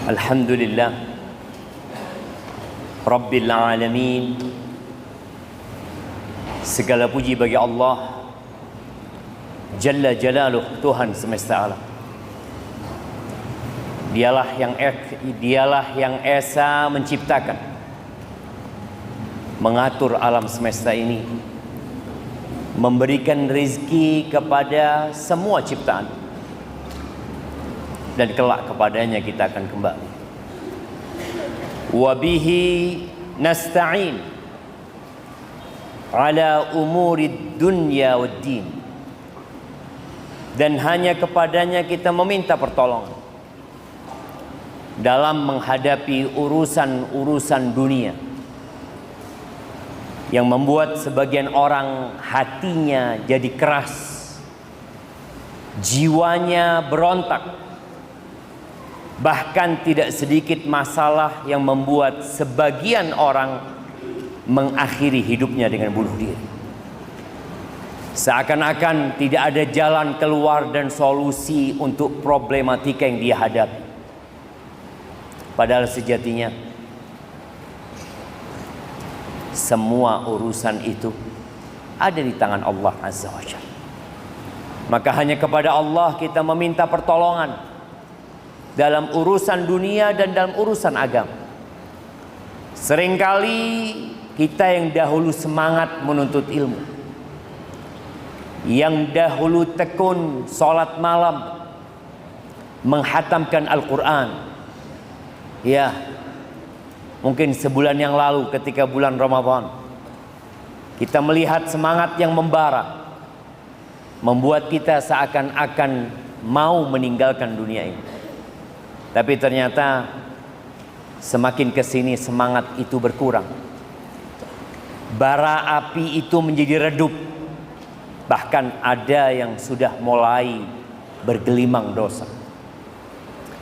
Alhamdulillah Rabbil Alamin. Segala puji bagi Allah Jalla Jalaluh, Tuhan semesta alam. Dialah yang esa menciptakan, mengatur alam semesta ini, memberikan rezeki kepada semua ciptaan, dan kelak kepadanya kita akan kembali. Wabihi nasta'in ala umurid dunya wad din. Dan hanya kepadanya kita meminta pertolongan dalam menghadapi urusan-urusan dunia yang membuat sebagian orang hatinya jadi keras, jiwanya berontak. Bahkan tidak sedikit masalah yang membuat sebagian orang mengakhiri hidupnya dengan bunuh diri. Seakan-akan tidak ada jalan keluar dan solusi untuk problematika yang dia hadapi. Padahal sejatinya semua urusan itu ada di tangan Allah Azza wa Jalla. Maka hanya kepada Allah kita meminta pertolongan dalam urusan dunia dan dalam urusan agama. Seringkali kita yang dahulu semangat menuntut ilmu, yang dahulu tekun sholat malam, menghatamkan Al-Quran, ya mungkin sebulan yang lalu ketika bulan Ramadan kita melihat semangat yang membara, membuat kita seakan-akan mau meninggalkan dunia ini. Tapi ternyata semakin kesini semangat itu berkurang. Bara api itu menjadi redup. Bahkan ada yang sudah mulai bergelimang dosa.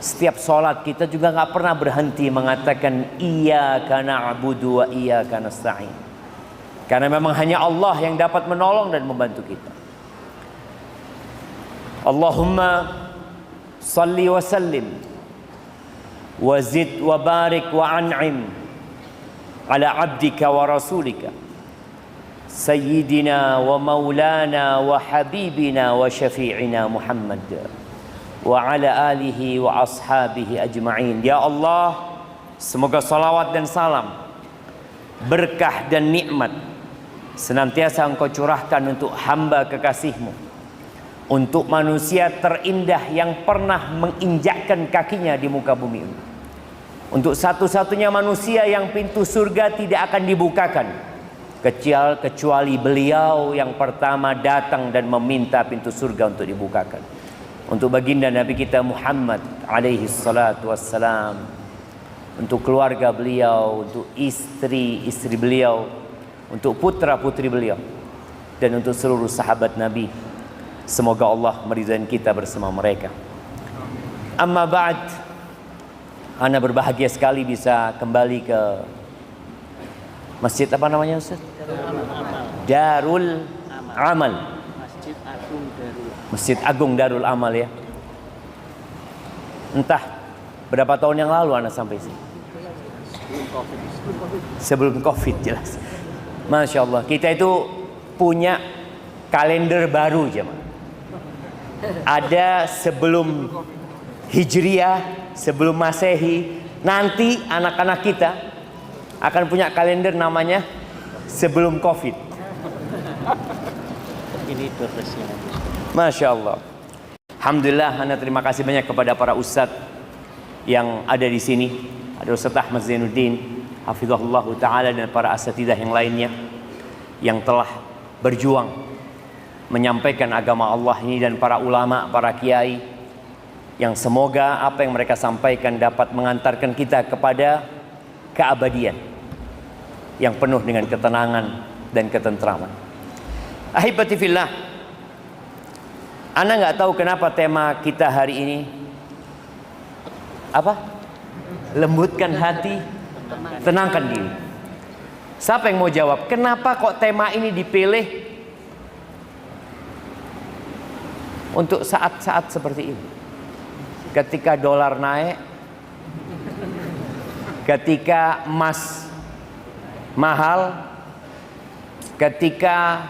Setiap sholat kita juga gak pernah berhenti mengatakan Iyyaka na'budu wa iyyaka nasta'in. Karena memang hanya Allah yang dapat menolong dan membantu kita. Allahumma salli wa sallim wazid wa barik wa an'im ala abdika wa rasulika sayyidina wa maulana wa habibina wa syafi'ina Muhammad wa ala alihi wa ashabihi ajma'in. Ya Allah, semoga salawat dan salam, berkah dan nikmat senantiasa Engkau curahkan untuk hamba kekasih-Mu, untuk manusia terindah yang pernah menginjakkan kakinya di muka bumi ini, untuk satu-satunya manusia yang pintu surga tidak akan dibukakan kecuali beliau yang pertama datang dan meminta pintu surga untuk dibukakan, untuk baginda Nabi kita Muhammad alaihi salatu wassalam, untuk keluarga beliau, untuk istri-istri beliau, untuk putra-putri beliau, dan untuk seluruh sahabat Nabi. Semoga Allah meridhai kita bersama mereka. Amma ba'd, ana berbahagia sekali bisa kembali ke masjid apa namanya Ustaz? Darul Amal. Masjid Agung Darul Amal ya. Entah berapa tahun yang lalu ana sampai sini. Sebelum Covid jelas. Masya Allah, kita itu punya kalender baru jemaah. Ada sebelum Hijriah, sebelum Masehi. Nanti anak-anak kita akan punya kalender namanya sebelum Covid. Ini terusnya. Masya Allah. Alhamdulillah, anda terima kasih banyak kepada para ustadz yang ada di sini. Ada Ustaz Ahmad Zainuddin, hafizahullah ta'ala, dan para asatidzah yang lainnya yang telah berjuang menyampaikan agama Allah ini, dan para ulama, para kiai yang semoga apa yang mereka sampaikan dapat mengantarkan kita kepada keabadian yang penuh dengan ketenangan dan ketentraman. Ahibati fillah, ana nggak tahu kenapa tema kita hari ini apa? Lembutkan hati, tenangkan diri. Siapa yang mau jawab? Kenapa kok tema ini dipilih untuk saat-saat seperti ini? Ketika dolar naik, ketika emas mahal, ketika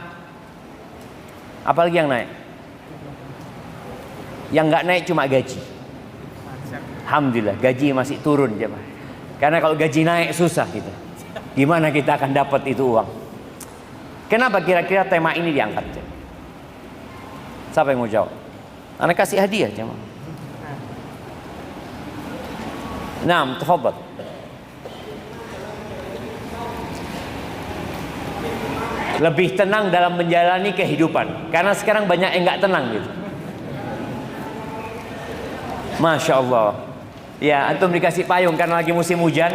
apalagi yang naik? Yang nggak naik cuma gaji. Alhamdulillah gaji masih turun jemaah. Karena kalau gaji naik susah kita. Gimana kita akan dapat itu uang? Kenapa kira-kira tema ini diangkat? Siapa yang mau jawab? Anak kasih hadiah jemaah. Naam, tafadhal. Lebih tenang dalam menjalani kehidupan. Karena sekarang banyak yang nggak tenang gitu. Masya Allah. Ya, antum dikasih payung karena lagi musim hujan.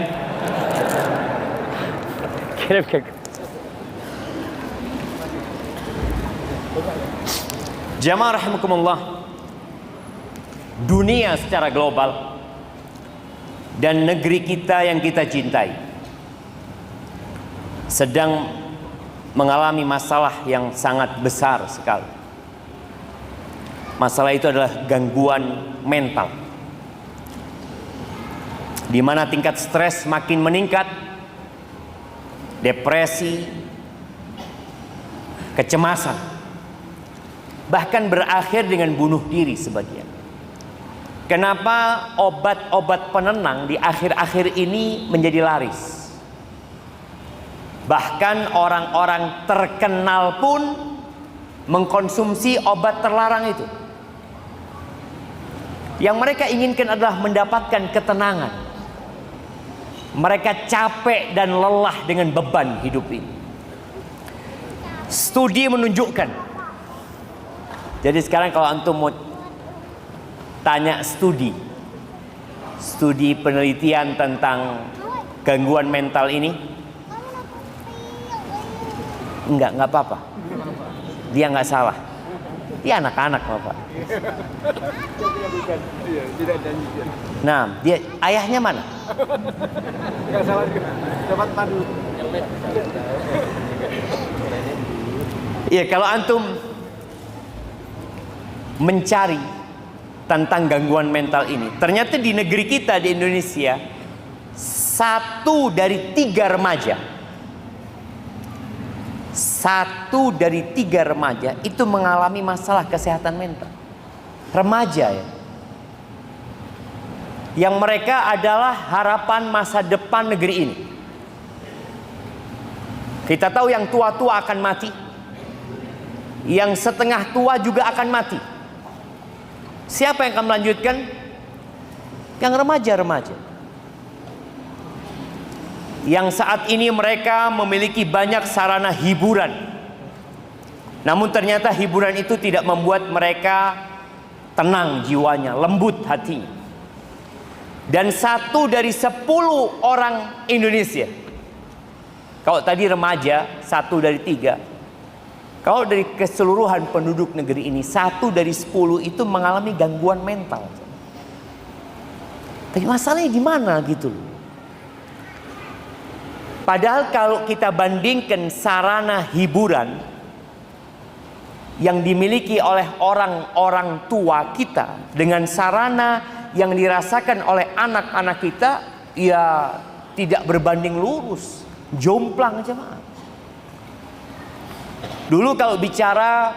Jamaah rahimakumullah. Dunia secara global dan negeri kita yang kita cintai sedang mengalami masalah yang sangat besar sekali. Masalah itu adalah gangguan mental, di mana tingkat stres makin meningkat, depresi, kecemasan, bahkan berakhir dengan bunuh diri sebagian. Kenapa obat-obat penenang di akhir-akhir ini menjadi laris? Bahkan orang-orang terkenal pun mengkonsumsi obat terlarang itu. Yang mereka inginkan adalah mendapatkan ketenangan. Mereka capek dan lelah dengan beban hidup ini. Studi menunjukkan. Jadi sekarang kalau antum mau tanya studi penelitian tentang gangguan mental ini, enggak apa-apa. Dia enggak salah. Dia anak-anak Bapak. Nah, dia ayahnya mana? Enggak salah juga. Dapat padu. Iya, kalau antum mencari tentang gangguan mental ini, ternyata di negeri kita di Indonesia 1 dari 3 remaja, 1 dari 3 remaja itu mengalami masalah kesehatan mental. Remaja ya, yang mereka adalah harapan masa depan negeri ini. Kita tahu yang tua-tua akan mati, yang setengah tua juga akan mati. Siapa yang akan melanjutkan? Yang remaja-remaja, yang saat ini mereka memiliki banyak sarana hiburan, namun ternyata hiburan itu tidak membuat mereka tenang jiwanya, lembut hatinya. Dan 1 dari 10 orang Indonesia, kalau tadi remaja 1 dari 3, kalau dari keseluruhan penduduk negeri ini 1 dari 10 itu mengalami gangguan mental. Tapi masalahnya di mana gitu loh. Padahal kalau kita bandingkan sarana hiburan yang dimiliki oleh orang-orang tua kita dengan sarana yang dirasakan oleh anak-anak kita, ya tidak berbanding lurus, jomplang jemaah. Dulu kalau bicara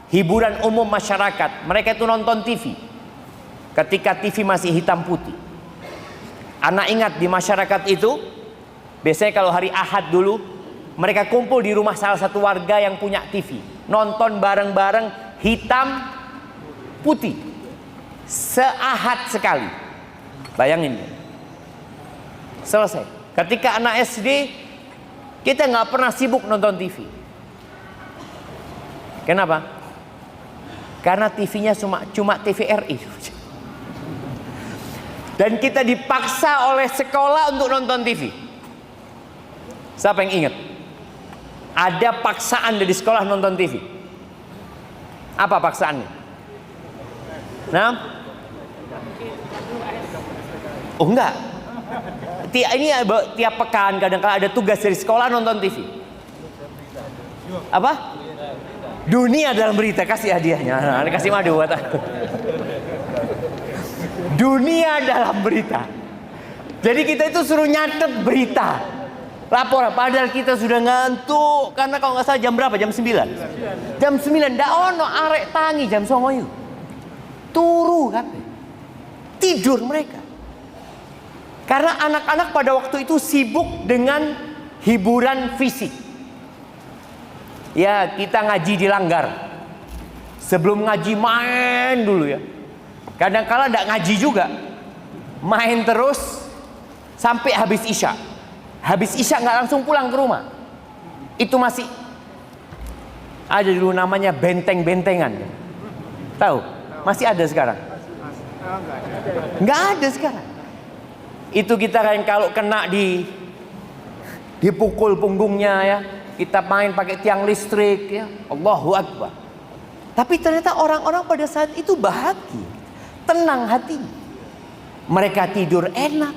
hiburan umum masyarakat, mereka itu nonton TV. Ketika TV masih hitam putih. Anak ingat di masyarakat itu, biasanya kalau hari Ahad dulu, mereka kumpul di rumah salah satu warga yang punya TV. Nonton bareng-bareng hitam putih. Seahad sekali. Bayangin. Selesai. Ketika anak SD, kita nggak pernah sibuk nonton TV. Kenapa? Karena TV-nya cuma TVRI. Dan kita dipaksa oleh sekolah untuk nonton TV. Siapa yang ingat? Ada paksaan dari sekolah nonton TV. Apa paksaannya? Nah? Oh enggak. Ini tiap pekan kadang-kadang ada tugas dari sekolah nonton TV. Apa? Dunia dalam berita, kasih hadiahnya. Nah, kasih madu buat aku. Dunia dalam berita. Jadi kita itu suruh nyatet berita, laporan, padahal kita sudah ngantuk. Karena kalau nggak salah jam berapa? Jam 9. Jam 9 ndak ono arek tangi jam 09.00. Turu kan? Tidur mereka. Karena anak-anak pada waktu itu sibuk dengan hiburan fisik. Ya, kita ngaji di langgar. Sebelum ngaji main dulu ya. Kadang-kala ndak ngaji juga. Main terus sampai habis isya. Habis isya nggak langsung pulang ke rumah. Itu masih ada dulu namanya benteng-bentengan. Tahu? Masih ada sekarang? Nggak ada sekarang. Itu kita kan kalau kena dipukul punggungnya ya. Kita main pakai tiang listrik ya. Allahu Akbar. Tapi ternyata orang-orang pada saat itu bahagia. Tenang hati. Mereka tidur enak.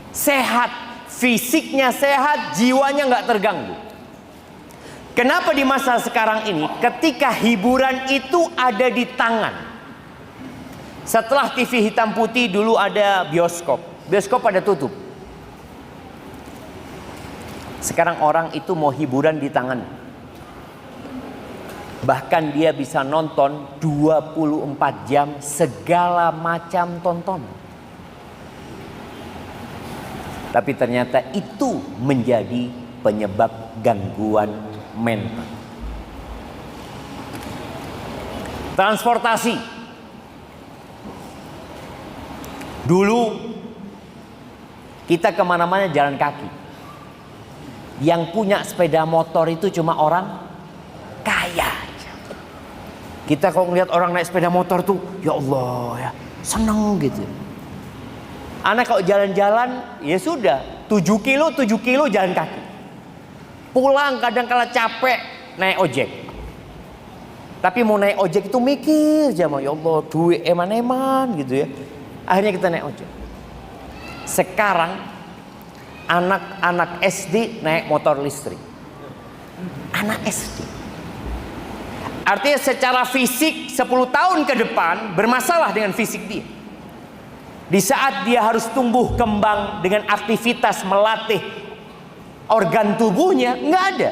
Sehat. Fisiknya sehat. Jiwanya nggak terganggu. Kenapa di masa sekarang ini ketika hiburan itu ada di tangan. Setelah TV hitam putih dulu ada bioskop. Bioskop pada tutup. Sekarang orang itu mau hiburan di tangan. Bahkan dia bisa nonton 24 jam segala macam tonton. Tapi ternyata itu menjadi penyebab gangguan mental. Transportasi. Dulu kita kemana-mana jalan kaki. Yang punya sepeda motor itu cuma orang kaya. Kita kalau ngeliat orang naik sepeda motor tuh, ya Allah ya, seneng gitu. Anak kalau jalan-jalan, ya sudah, 7 kilo jalan kaki. Pulang kadang-kala capek naik ojek. Tapi mau naik ojek itu mikir aja, ya Allah, duit eman-eman gitu ya. Akhirnya kita naik ojek. Sekarang anak-anak SD naik motor listrik. Anak SD. Artinya secara fisik 10 tahun ke depan bermasalah dengan fisik dia. Di saat dia harus tumbuh kembang dengan aktivitas melatih organ tubuhnya, nggak ada.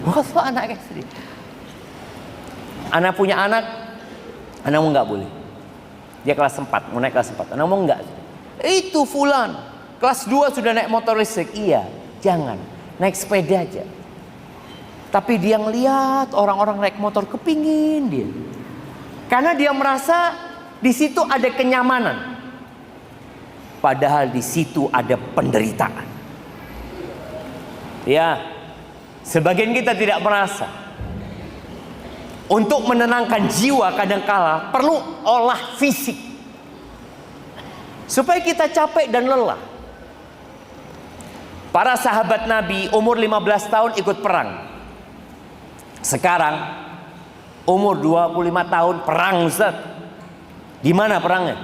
Waktu anak SD. Anak punya anak, anakmu nggak boleh. Dia kelas 4, mau naik kelas 4. Anakmu enggak. Itu fulan, kelas 2 sudah naik motor listrik. Iya, jangan. Naik sepeda aja. Tapi dia ngelihat orang-orang naik motor, kepingin dia. Karena dia merasa di situ ada kenyamanan. Padahal di situ ada penderitaan. Ya, sebagian kita tidak merasa. Untuk menenangkan jiwa kadangkala perlu olah fisik. Supaya kita capek dan lelah. Para sahabat Nabi umur 15 tahun ikut perang. Sekarang umur 25 tahun perang, Ustaz. Di mana perangnya?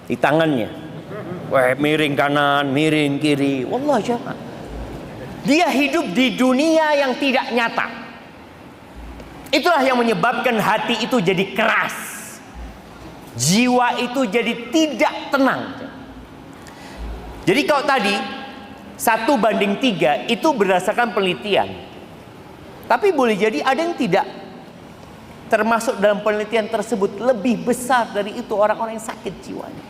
Di tangannya. Wah, miring kanan, miring kiri. Wallah jangan. Dia hidup di dunia yang tidak nyata. Itulah yang menyebabkan hati itu jadi keras. Jiwa itu jadi tidak tenang. Jadi kalau tadi 1:3 itu berdasarkan penelitian. Tapi boleh jadi ada yang tidak termasuk dalam penelitian tersebut. Lebih besar dari itu orang-orang yang sakit jiwanya.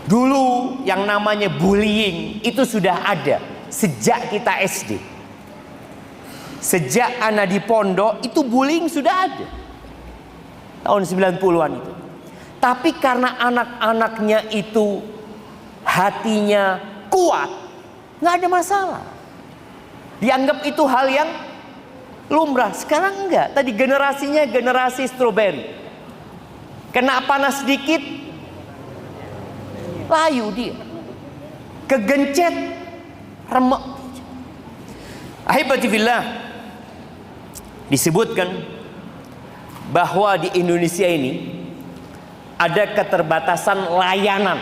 Dulu yang namanya bullying itu sudah ada sejak kita SD. Sejak anak di pondok itu bullying sudah ada. Tahun 90-an itu. Tapi karena anak-anaknya itu hatinya kuat, nggak ada masalah. Dianggap itu hal yang lumrah. Sekarang enggak. Tadi generasinya generasi stroberi. Kena panas sedikit, layu dia. Kegencet, remek. Ahibati fillah. Disebutkan bahwa di Indonesia ini ada keterbatasan layanan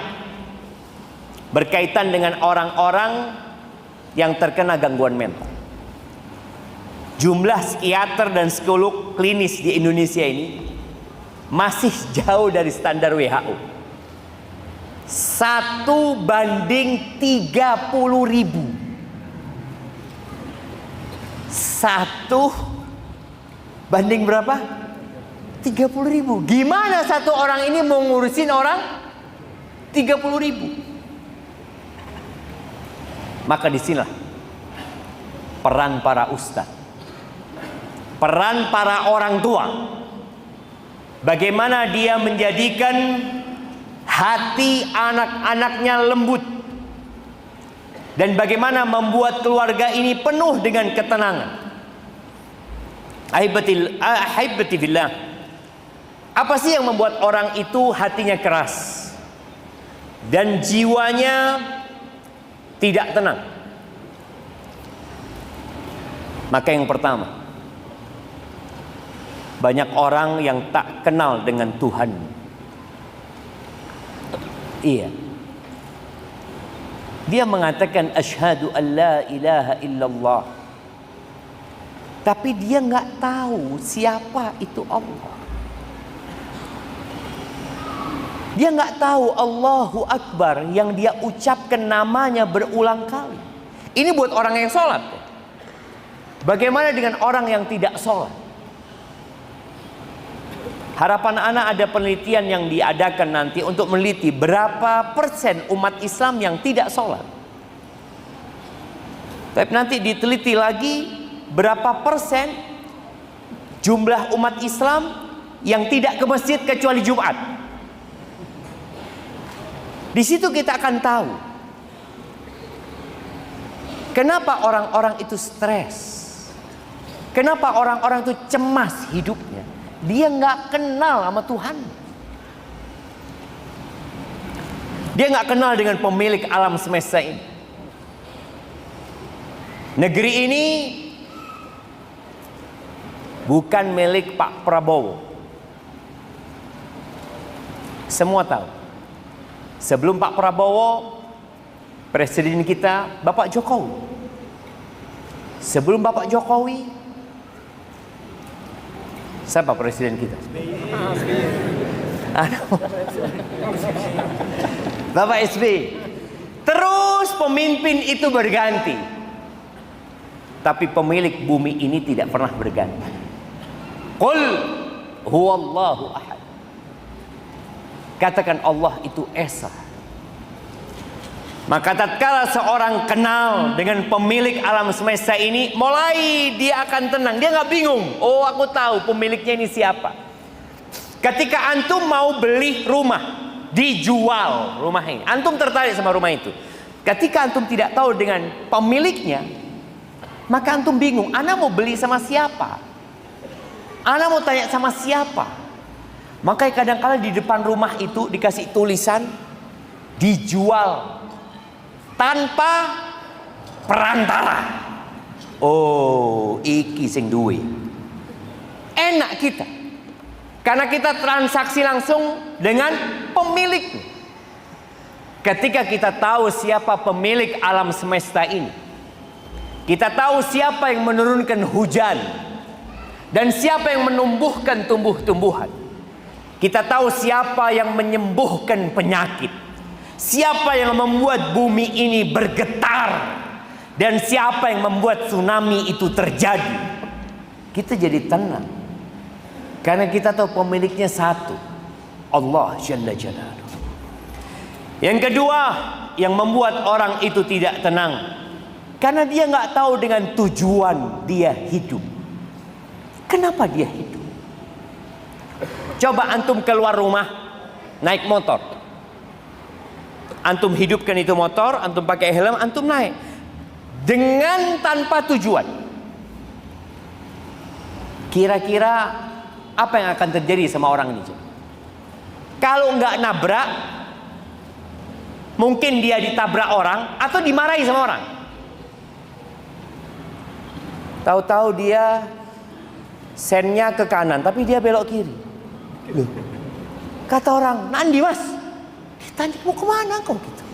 berkaitan dengan orang-orang yang terkena gangguan mental. Jumlah psikiater dan psikolog klinis di Indonesia ini masih jauh dari standar WHO. 1:30.000. 1 banding berapa? 30.000. Gimana satu orang ini mau ngurusin orang 30.000? Maka disinilah peran para ustadz, peran para orang tua. Bagaimana dia menjadikan hati anak-anaknya lembut, dan bagaimana membuat keluarga ini penuh dengan ketenangan. Ahibati fillah, apa sih yang membuat orang itu hatinya keras dan jiwanya tidak tenang? Maka yang pertama, banyak orang yang tak kenal dengan Tuhan. Iya, dia mengatakan asyhadu an la ilaha illallah, tapi dia nggak tahu siapa itu Allah. Dia nggak tahu Allahu Akbar yang dia ucapkan namanya berulang kali. Ini buat orang yang sholat. Bagaimana dengan orang yang tidak sholat? Harapan anak ada penelitian yang diadakan nanti untuk meneliti berapa persen umat Islam yang tidak sholat. Tapi nanti diteliti lagi berapa persen jumlah umat Islam yang tidak ke masjid kecuali Jumat. Di situ kita akan tahu kenapa orang-orang itu stres, kenapa orang-orang itu cemas hidupnya. Dia nggak kenal sama Tuhan. Dia nggak kenal dengan pemilik alam semesta ini. Negeri ini bukan milik Pak Prabowo. Semua tahu. Sebelum Pak Prabowo, presiden kita Bapak Jokowi. Sebelum Bapak Jokowi, siapa presiden kita? Bapak SBY. Terus pemimpin itu berganti, tapi pemilik bumi ini tidak pernah berganti. Qul huwallahu ahad. Katakan Allah itu esa. Maka tatkala seorang kenal dengan pemilik alam semesta ini, mulai dia akan tenang. Dia nggak bingung. Oh, aku tahu pemiliknya ini siapa. Ketika antum mau beli rumah, dijual rumah ini, antum tertarik sama rumah itu. Ketika antum tidak tahu dengan pemiliknya, maka antum bingung. Ana mau beli sama siapa? Ana mau tanya sama siapa? Makanya kadang-kala di depan rumah itu dikasih tulisan dijual tanpa perantara. Oh, iki sing duwe. Enak kita, karena kita transaksi langsung dengan pemilik. Ketika kita tahu siapa pemilik alam semesta ini, kita tahu siapa yang menurunkan hujan dan siapa yang menumbuhkan tumbuh-tumbuhan. Kita tahu siapa yang menyembuhkan penyakit, siapa yang membuat bumi ini bergetar, dan siapa yang membuat tsunami itu terjadi. Kita jadi tenang karena kita tahu pemiliknya satu, Allah Jalla Jalaluhu. Yang kedua yang membuat orang itu tidak tenang, karena dia nggak tahu dengan tujuan dia hidup. Kenapa dia hidup? Coba antum keluar rumah naik motor, antum hidupkan itu motor, antum pakai helm, antum naik dengan tanpa tujuan. Kira-kira apa yang akan terjadi sama orang ini? Kalau nggak nabrak, mungkin dia ditabrak orang atau dimarahi sama orang. Tahu-tahu dia sennya ke kanan, tapi dia belok kiri. Loh, kata orang, "Nandi mas, ditanya mau kemana kau gitu?"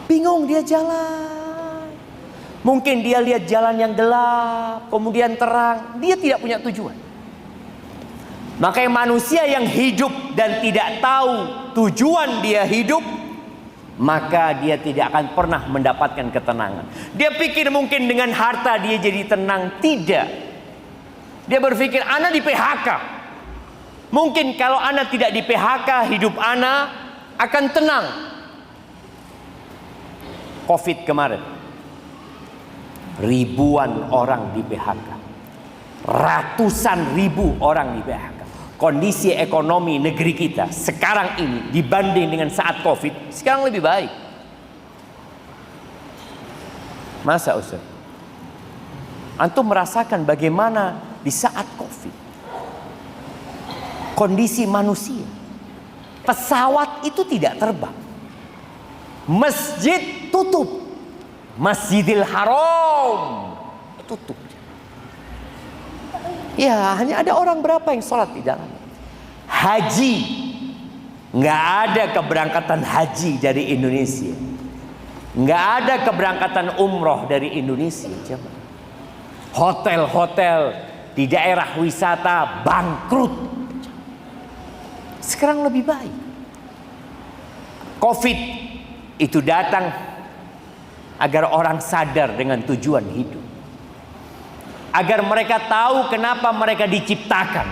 Bingung dia jalan. Mungkin dia lihat jalan yang gelap, kemudian terang. Dia tidak punya tujuan. Maka manusia yang hidup dan tidak tahu tujuan dia hidup, maka dia tidak akan pernah mendapatkan ketenangan. Dia pikir mungkin dengan harta dia jadi tenang. Tidak. Dia berpikir ana di PHK. Mungkin kalau ana tidak di PHK, hidup ana akan tenang. Covid kemarin, ribuan orang di PHK, ratusan ribu orang di PHK. Kondisi ekonomi negeri kita sekarang ini dibanding dengan saat Covid, sekarang lebih baik. Masa Ustaz? Antum merasakan bagaimana di saat Covid kondisi manusia. Pesawat itu tidak terbang, masjid tutup, Masjidil Haram tutup. Ya, hanya ada orang berapa yang sholat di dalam. Haji, nggak ada keberangkatan haji dari Indonesia, nggak ada keberangkatan umroh dari Indonesia. Coba. Hotel-hotel di daerah wisata bangkrut. Sekarang lebih baik. Covid itu datang agar orang sadar dengan tujuan hidup, agar mereka tahu kenapa mereka diciptakan,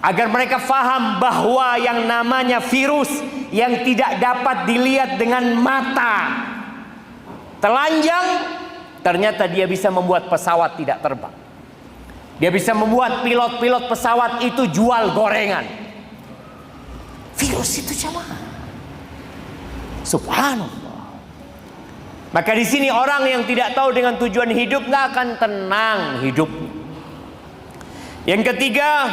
agar mereka faham bahwa yang namanya virus yang tidak dapat dilihat dengan mata telanjang, ternyata dia bisa membuat pesawat tidak terbang. Dia bisa membuat pilot-pilot pesawat itu jual gorengan. Virus itu jamaah. Subhanallah. Maka di sini orang yang tidak tahu dengan tujuan hidup nggak akan tenang hidupnya. Yang ketiga,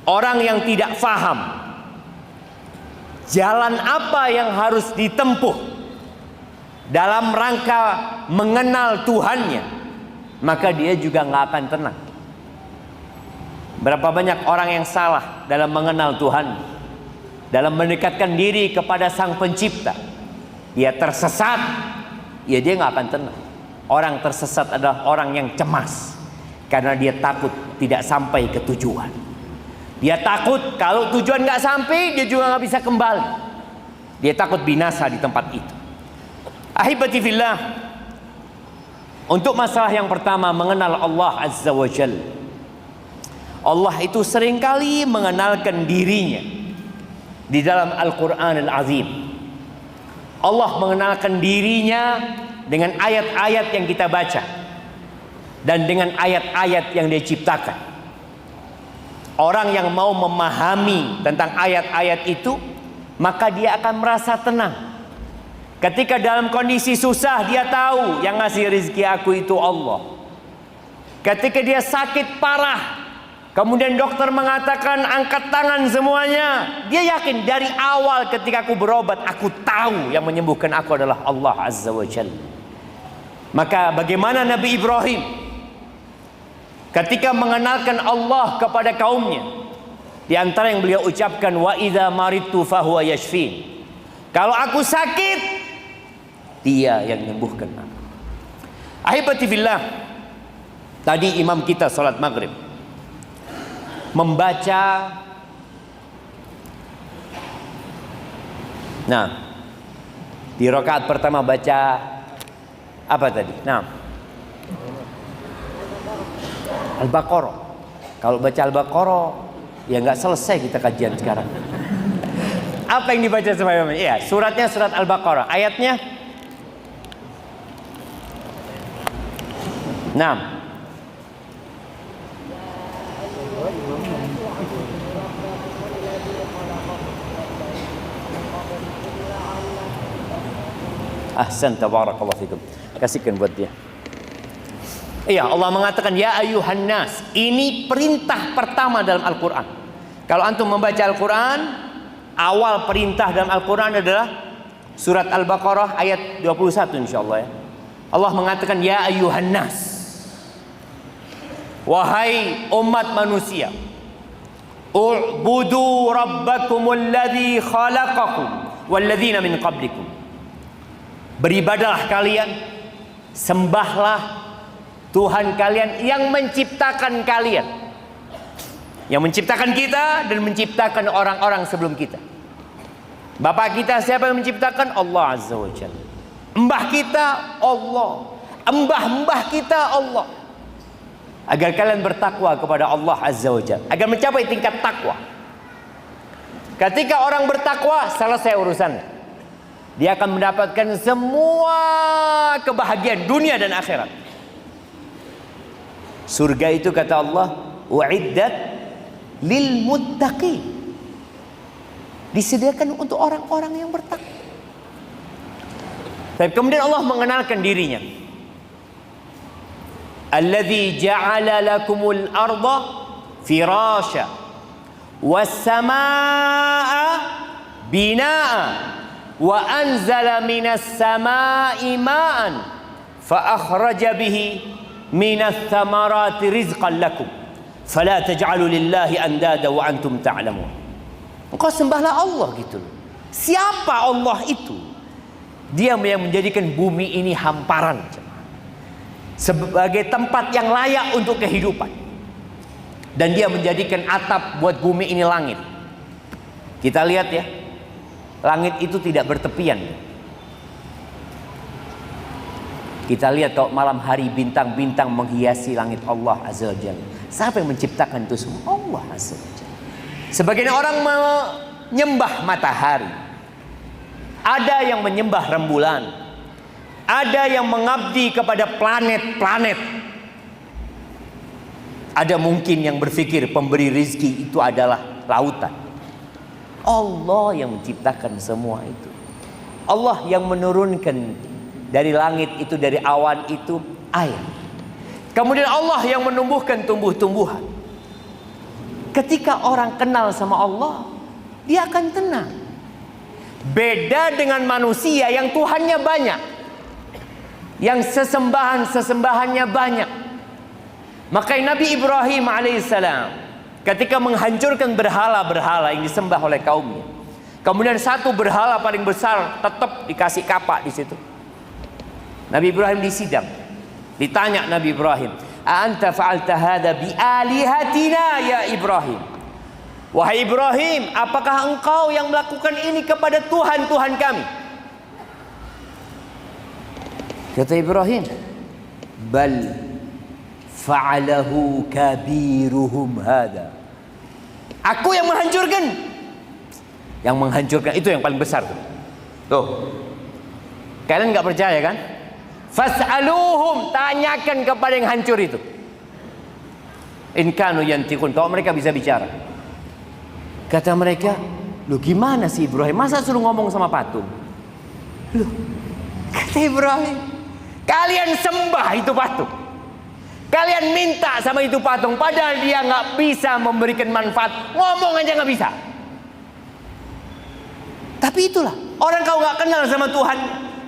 orang yang tidak faham jalan apa yang harus ditempuh dalam rangka mengenal Tuhannya, maka dia juga nggak akan tenang. Berapa banyak orang yang salah dalam mengenal Tuhan, dalam mendekatkan diri kepada Sang Pencipta. Dia tersesat, ya dia nggak akan tenang. Orang tersesat adalah orang yang cemas, karena dia takut tidak sampai ke tujuan. Dia takut kalau tujuan nggak sampai, dia juga nggak bisa kembali. Dia takut binasa di tempat itu. Ahibati fillah, untuk masalah yang pertama, mengenal Allah Azza wa Jalla. Allah itu seringkali mengenalkan dirinya di dalam Al-Quran Al-Azim. Allah mengenalkan dirinya dengan ayat-ayat yang kita baca dan dengan ayat-ayat yang Dia ciptakan. Orang yang mau memahami tentang ayat-ayat itu, maka dia akan merasa tenang. Ketika dalam kondisi susah, dia tahu yang ngasih rezeki aku itu Allah. Ketika dia sakit parah, kemudian dokter mengatakan angkat tangan semuanya, dia yakin dari awal ketika aku berobat, aku tahu yang menyembuhkan aku adalah Allah Azza wa Jalla. Maka bagaimana Nabi Ibrahim ketika mengenalkan Allah kepada kaumnya, di antara yang beliau ucapkan, wa idza maridtu fahuwa yashfin. Kalau aku sakit, dia yang menyembuhkan aku. Ahibati fillah, tadi imam kita salat maghrib membaca, nah di rakaat pertama baca apa tadi? Nah, Al-Baqarah. Kalau baca Al-Baqarah, ya nggak selesai kita kajian sekarang. Apa yang dibaca sama imam? Iya, suratnya surat Al-Baqarah. Ayatnya 6. Ahsan, tabarakallah fikum. Kasihkan buat dia. Iya, Allah mengatakan ya ayuhan nas. Ini perintah pertama dalam Al-Quran. Kalau antum membaca Al-Quran, awal perintah dalam Al-Quran adalah surat Al-Baqarah ayat 21 insyaallah ya. Allah mengatakan ya ayuhan nas. Wahai umat manusia, u'budu rabbakumul ladzi khalaqakum walladzina min qablikum. Beribadahlah kalian, sembahlah Tuhan kalian yang menciptakan kalian. yang menciptakan kita dan menciptakan orang-orang sebelum kita. Bapak kita siapa yang menciptakan? Allah Azza wa Jalla. Mbah kita Allah. Mbah-mbah kita Allah. Agar kalian bertakwa kepada Allah Azza wa Jalla, agar mencapai tingkat takwa. Ketika orang bertakwa, selesai urusan. Dia akan mendapatkan semua kebahagiaan dunia dan akhirat. Surga itu kata Allah, uiddat lil muttaqin. Disediakan untuk orang-orang yang bertakwa. Tapi kemudian Allah mengenalkan dirinya. Alladzi ja'ala lakumul arda firasha was samaa'a binaa'a wa anzala minas samaa'i ma'an fa akhraja bihi minas thamarati rizqan lakum fala taj'alu lillahi andada wa antum ta'lamun. Engkau sembahlah Allah gitu loh. Siapa Allah itu? Dia yang menjadikan bumi ini hamparan sebagai tempat yang layak untuk kehidupan. Dan dia menjadikan atap buat bumi ini langit. Kita lihat ya, langit itu tidak bertepian. Kita lihat kalau malam hari bintang-bintang menghiasi langit Allah Azza wa Jalla. Siapa yang menciptakan itu semua? Allah Azza wa Jalla. Sebagian orang menyembah matahari, ada yang menyembah rembulan, ada yang mengabdi kepada planet-planet. Ada mungkin yang berpikir pemberi rizki itu adalah lautan. Allah yang menciptakan semua itu. Allah yang menurunkan dari langit itu, dari awan itu air. Kemudian Allah yang menumbuhkan tumbuh-tumbuhan. Ketika orang kenal sama Allah, dia akan tenang. Beda dengan manusia yang Tuhannya banyak, yang sesembahannya banyak. Makanya Nabi Ibrahim alaihissalam ketika menghancurkan berhala-berhala yang disembah oleh kaumnya, kemudian satu berhala paling besar tetap dikasih kapak di situ. Nabi Ibrahim disidang, ditanya Nabi Ibrahim, "A'anta fa'alta hadza bi alihatina ya Ibrahim?" Wahai Ibrahim, apakah engkau yang melakukan ini kepada Tuhan-Tuhan kami? Kata Ibrahim, "Bal fa'alahu kabiruhum hadza." Aku yang menghancurkan. Yang menghancurkan itu yang paling besar. Tuh. Kalian enggak percaya kan? Fas'aluhum, tanyakan kepada yang hancur itu. In kanu yantiqun, kalau mereka bisa bicara. Kata mereka, "Loh gimana sih Ibrahim? Masa suruh ngomong sama patung?" Loh, kata Ibrahim, kalian sembah itu patung. Kalian minta sama itu patung, padahal dia nggak bisa memberikan manfaat. Ngomong aja nggak bisa. Tapi itulah, orang kau nggak kenal sama Tuhan,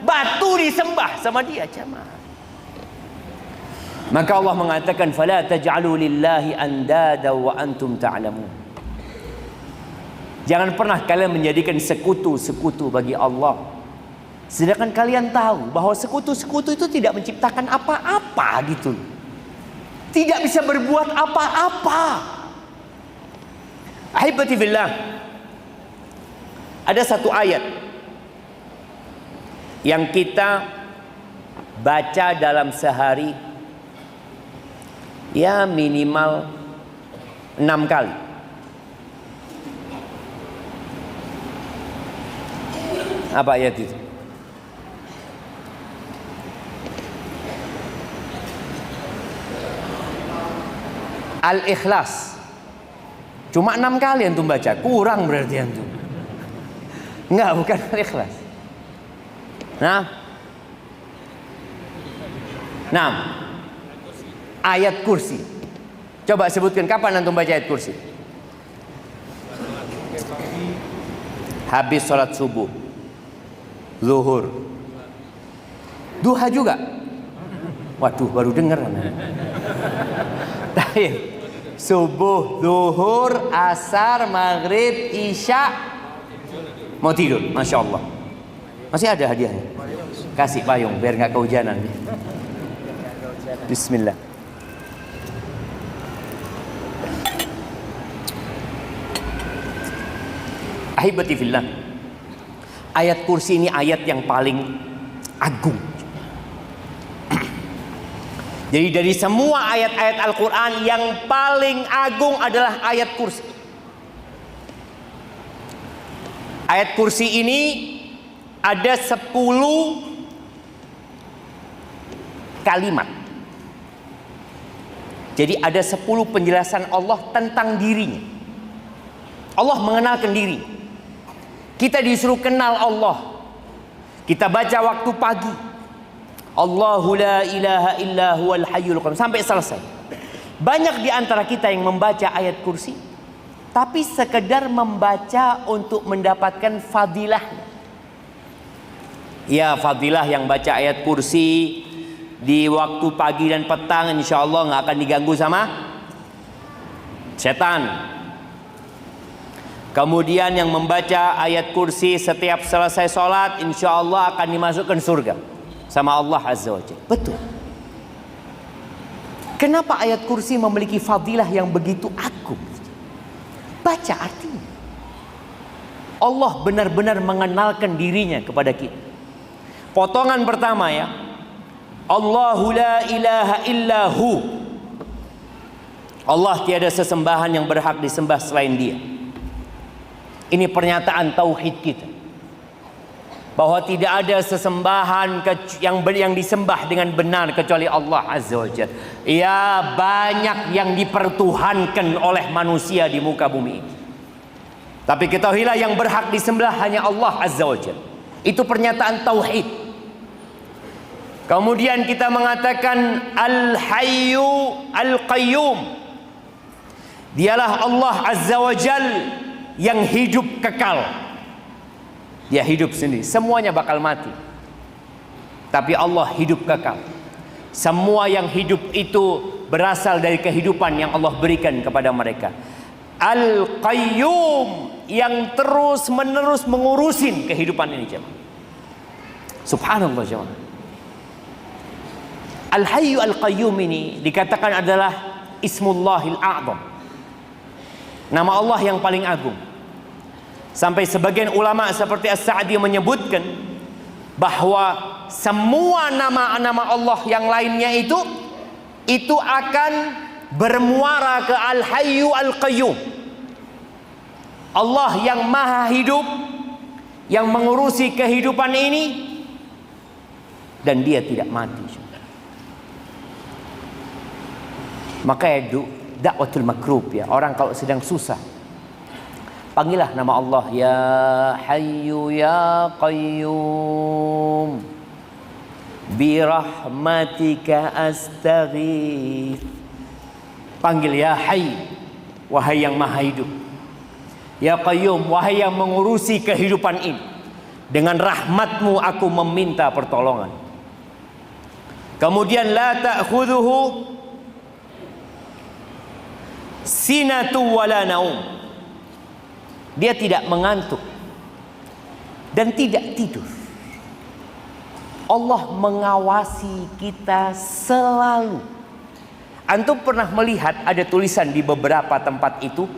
batu disembah sama dia, jemaah. Maka Allah mengatakan, "Fala taj'alu lillahi andada wa antum ta'lamun." Jangan pernah kalian menjadikan sekutu-sekutu bagi Allah, sedangkan kalian tahu bahwa sekutu-sekutu itu tidak menciptakan apa-apa gitu. Tidak bisa berbuat apa-apa. Ahibati fillah, ada satu ayat yang kita baca dalam sehari ya minimal 6 kali. Apa ayat itu? Al-Ikhlas. Cuma 6 kali antum baca, kurang berarti antum. Enggak, bukan Al-Ikhlas. Nah, ayat kursi. Coba sebutkan kapan antum baca ayat kursi? Habis sholat subuh, zuhur, duha juga. Waduh, baru dengar. Subuh, zuhur, asar, maghrib, isya, mau tidur. Masya Allah. Masih ada hadiahnya. Kasih payung biar nggak kehujanan. Bismillah. Ahibati fillah, ayat kursi ini ayat yang paling agung. Jadi dari semua ayat-ayat Al-Quran yang paling agung adalah ayat kursi. Ayat kursi ini ada 10 kalimat. Jadi ada 10 penjelasan Allah tentang dirinya. Allah mengenalkan diri. Kita disuruh kenal Allah. Kita baca waktu pagi. Allahu la ilaha illa huwal hayyul qayyum sampai selesai. Banyak di antara kita yang membaca ayat kursi tapi sekedar membaca untuk mendapatkan fadilah. Ya, fadilah yang baca ayat kursi di waktu pagi dan petang insya Allah nggak akan diganggu sama setan. Kemudian yang membaca ayat kursi setiap selesai sholat insya Allah akan dimasukkan surga sama Allah Azza wa Jalla. Betul. Kenapa ayat kursi memiliki fadilah yang begitu agung? Baca artinya. Allah benar-benar mengenalkan dirinya kepada kita. Potongan pertama ya. Allahu la ilaha illahu. Allah tiada sesembahan yang berhak disembah selain Dia. Ini pernyataan tauhid kita. Bahwa tidak ada sesembahan yang disembah dengan benar kecuali Allah Azza wa Jalla. Ya, banyak yang dipertuhankan oleh manusia di muka bumi ini. Tapi ketahuilah yang berhak disembah hanya Allah Azza wa Jalla. Itu pernyataan tauhid. Kemudian kita mengatakan Al-Hayyu Al-Qayyum. Dialah Allah Azza wa Jalla yang hidup kekal. Dia hidup sendiri, semuanya bakal mati. Tapi Allah hidup kekal. Semua yang hidup itu berasal dari kehidupan yang Allah berikan kepada mereka. Al-Qayyum, yang terus menerus mengurusin kehidupan ini jemaah. Subhanallah jemaah. Al-Hayyu Al-Qayyum ini dikatakan adalah Ismullahil A'zam, nama Allah yang paling agung. Sampai sebagian ulama seperti As-Sa'di menyebutkan bahwa semua nama-nama Allah yang lainnya itu akan bermuara ke Al-Hayyu Al-Qayyum. Allah yang maha hidup, yang mengurusi kehidupan ini, dan Dia tidak mati. Makanya dakwatul makrub ya, orang kalau sedang susah panggillah nama Allah, ya Hayyu ya Qayyum bi rahmatika astaghith. Panggil ya Hayy, wahai yang maha hidup, ya Qayyum, wahai yang mengurusi kehidupan ini, dengan rahmatmu aku meminta pertolongan. Kemudian la ta'khudhuhu sinatu wala naum. Dia tidak mengantuk dan tidak tidur. Allah mengawasi kita selalu. Antum pernah melihat ada tulisan di beberapa tempat itu,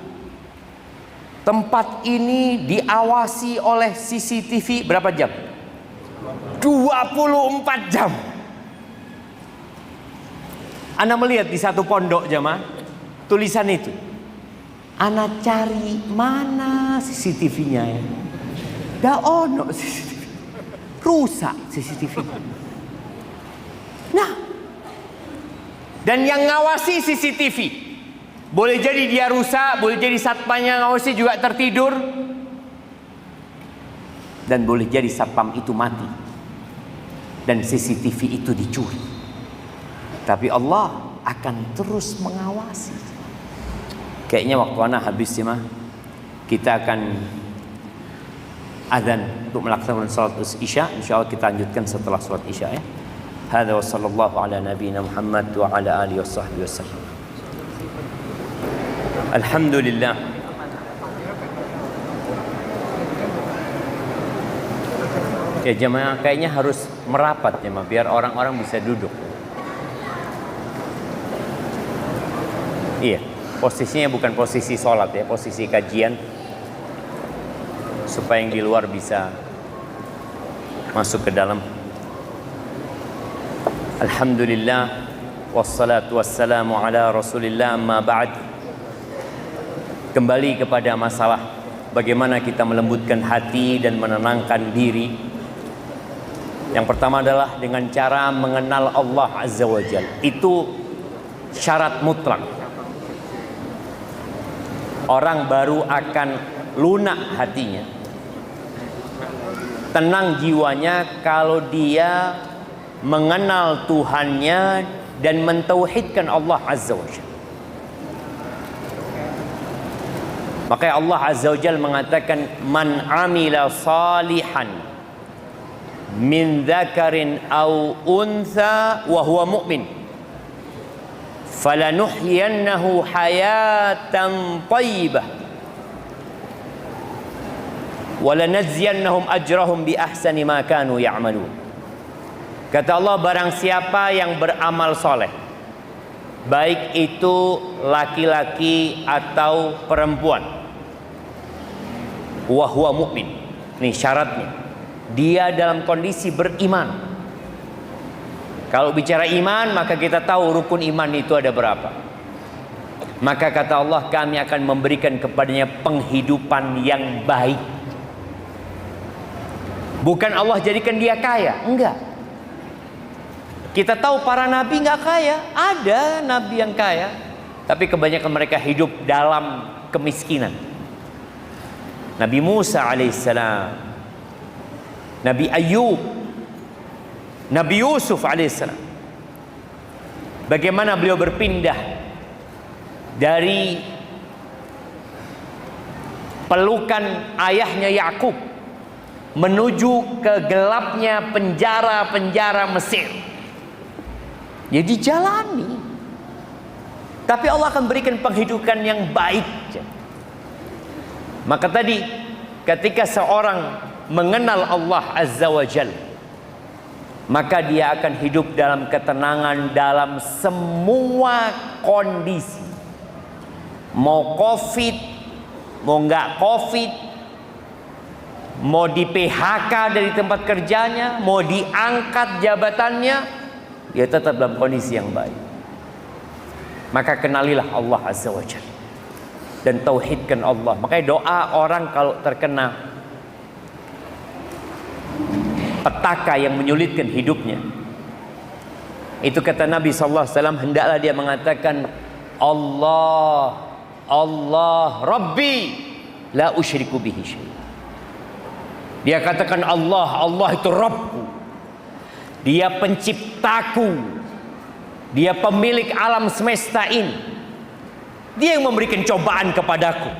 tempat ini diawasi oleh CCTV berapa jam? 24 jam. Anda melihat di satu pondok jemaah tulisan itu. Ana cari mana CCTV-nya ya. Dah ono CCTV. Rusak CCTV. Nah, dan yang ngawasi CCTV boleh jadi dia rusak, boleh jadi satpamnya ngawasi juga tertidur, dan boleh jadi satpam itu mati dan CCTV itu dicuri. Tapi Allah akan terus mengawasi. Kayaknya waktu anak habis sih mah. Kita akan azan untuk melaksanakan salat Isya. Insyaallah kita lanjutkan setelah salat Isya ya. Hadza wa sallallahu ala nabiyyina Muhammad wa ala alihi washabbihi wasallam. Alhamdulillah. Ya jemaah kayaknya harus merapat ya mah biar orang-orang bisa duduk. Iya. Posisinya bukan posisi sholat ya, posisi kajian. supaya yang di luar bisa masuk ke dalam. Alhamdulillah, wassalatu wassalamu ala Rasulillah, amma ba'd. Kembali kepada masalah bagaimana kita melembutkan hati dan menenangkan diri. Yang pertama adalah dengan cara mengenal Allah Azza wa Jalla. Itu syarat mutlak. Orang baru akan lunak hatinya, tenang jiwanya kalau dia mengenal Tuhannya dan mentauhidkan Allah Azza wa Jalla. Maka Allah Azza wa Jalla mengatakan, man amila salihan min dzakarin aw untha wa huwa mu'min falanuhyiyannahu hayatan thayyibah wa lanajziyannahum ajrahum bi ahsani ma kanu ya'malun. Kata Allah, barang siapa yang beramal soleh, baik itu laki-laki atau perempuan, wa huwa mu'min, ini syaratnya, dia dalam kondisi beriman. Kalau bicara iman, maka kita tahu rukun iman itu ada berapa. Maka kata Allah, kami akan memberikan kepadanya penghidupan yang baik. Bukan Allah jadikan dia kaya, enggak. Kita tahu para nabi nggak kaya, ada nabi yang kaya, tapi kebanyakan mereka hidup dalam kemiskinan. Nabi Musa alaihissalam, Nabi Ayub, Nabi Yusuf alaihissalam. Bagaimana beliau berpindah dari pelukan ayahnya Yakub menuju ke gelapnya penjara-penjara Mesir. Ya dijalani, tapi Allah akan berikan penghidupan yang baik. Maka tadi ketika seorang mengenal Allah Azza wa Jalla, maka dia akan hidup dalam ketenangan dalam semua kondisi. Mau COVID, mau nggak COVID, mau di PHK dari tempat kerjanya, mau diangkat jabatannya, dia tetap dalam kondisi yang baik. Maka kenalilah Allah Azza wa Jalla dan tauhidkan Allah. Makanya doa orang kalau terkena petaka yang menyulitkan hidupnya, itu kata Nabi SAW, hendaklah dia mengatakan, Allah, Allah Rabbi la usyriku bihi syai'an. Dia katakan Allah, Allah itu Rabbku, Dia penciptaku, Dia pemilik alam semesta ini, Dia yang memberikan cobaan kepadaku,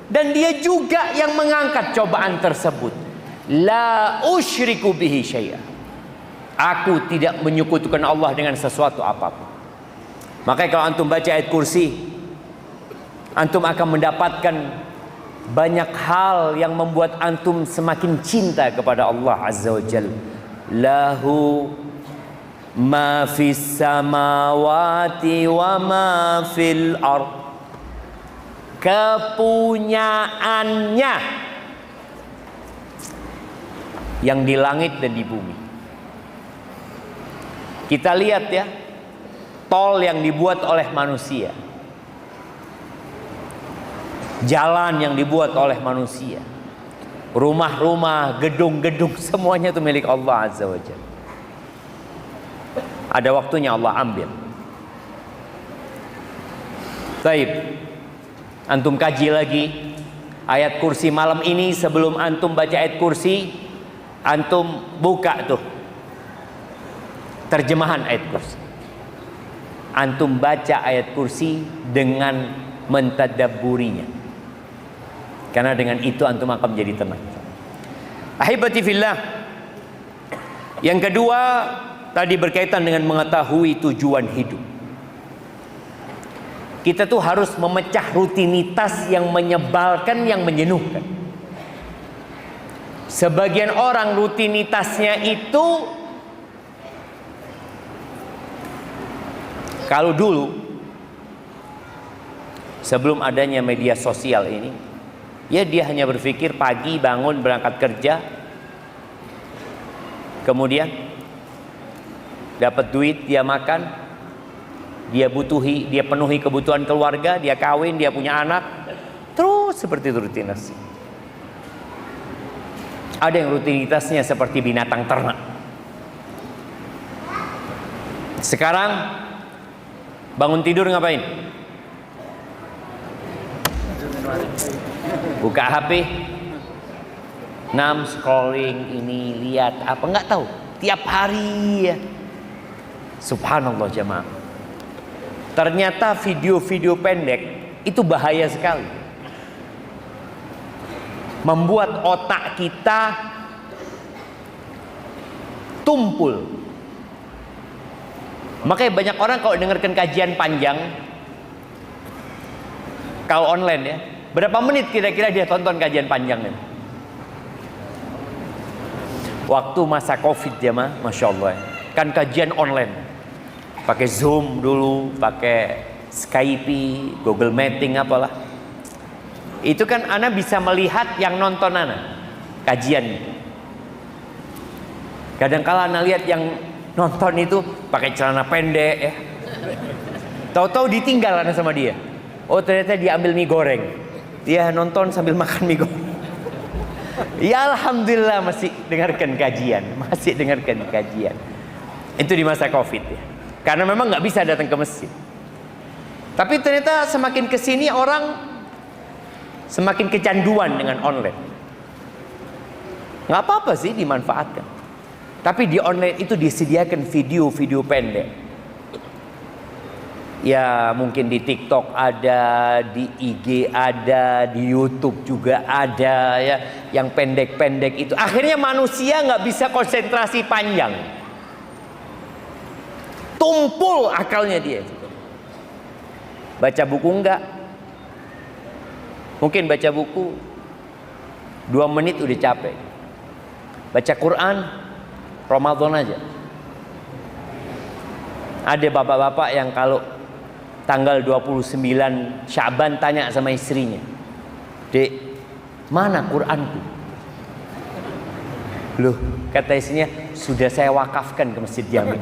dan Dia juga yang mengangkat cobaan tersebut. La usyriku bihi syai'an. Aku tidak menyekutukan Allah dengan sesuatu apapun. Makanya kalau antum baca ayat kursi, antum akan mendapatkan banyak hal yang membuat antum semakin cinta kepada Allah Azza wa Jalla. Lahu ma fis samawati wa ma fil ard. Kepunyaannya yang di langit dan di bumi. Kita lihat ya, tol yang dibuat oleh manusia, jalan yang dibuat oleh manusia, rumah-rumah, gedung-gedung, semuanya itu milik Allah Azza wa Jalla. Ada waktunya Allah ambil. Baik, antum kaji lagi ayat kursi malam ini. Sebelum antum baca ayat kursi, antum buka tuh terjemahan ayat kursi. Antum baca ayat kursi dengan mentadabburinya, karena dengan itu antum akan menjadi tenang. Ahibati fillah. Yang kedua tadi berkaitan dengan mengetahui tujuan hidup. Kita tuh harus memecah rutinitas yang menyebalkan, yang menjenuhkan. Sebagian orang rutinitasnya itu, kalau dulu sebelum adanya media sosial ini, Ya dia hanya berpikir pagi bangun berangkat kerja, kemudian dapat duit, dia makan, dia penuhi kebutuhan keluarga, dia kawin, dia punya anak, terus seperti itu rutinitas. Ada yang rutinitasnya seperti binatang ternak. Sekarang bangun tidur ngapain? Buka HP, scrolling, ini lihat apa nggak tahu, tiap hari ya. Subhanallah jemaah. Ternyata video-video pendek itu bahaya sekali, membuat otak kita tumpul. Makanya banyak orang kalau dengarkan kajian panjang, kalau online ya, berapa menit kira-kira dia tonton kajian panjangnya? Waktu masa Covid ya mah, Masya Allah, kan kajian online, pakai Zoom dulu, pakai Skype, Google Meeting apalah. Itu kan ana bisa melihat yang nonton ana kajian. Kadang-kala ana lihat yang nonton itu pakai celana pendek ya. Tahu-tahu ditinggal ana sama dia. Oh ternyata dia ambil mie goreng. Dia nonton sambil makan mie goreng. Ya alhamdulillah masih dengarkan kajian, Itu di masa Covid ya. Karena memang nggak bisa datang ke masjid. Tapi ternyata semakin kesini orang semakin kecanduan dengan online. Nggak apa-apa sih dimanfaatkan. Tapi di online itu disediakan video-video pendek. Ya mungkin di TikTok ada, di IG ada, di YouTube juga ada ya, yang pendek-pendek itu. Akhirnya manusia nggak bisa konsentrasi panjang, tumpul akalnya dia. Baca buku enggak, mungkin baca buku 2 menit udah capek. Baca Quran Ramadan aja. Ada bapak-bapak yang kalau tanggal 29 Sya'ban tanya sama istrinya, "Dek, mana Quranku?" Loh, kata istrinya, "Sudah saya wakafkan ke Masjid Jami."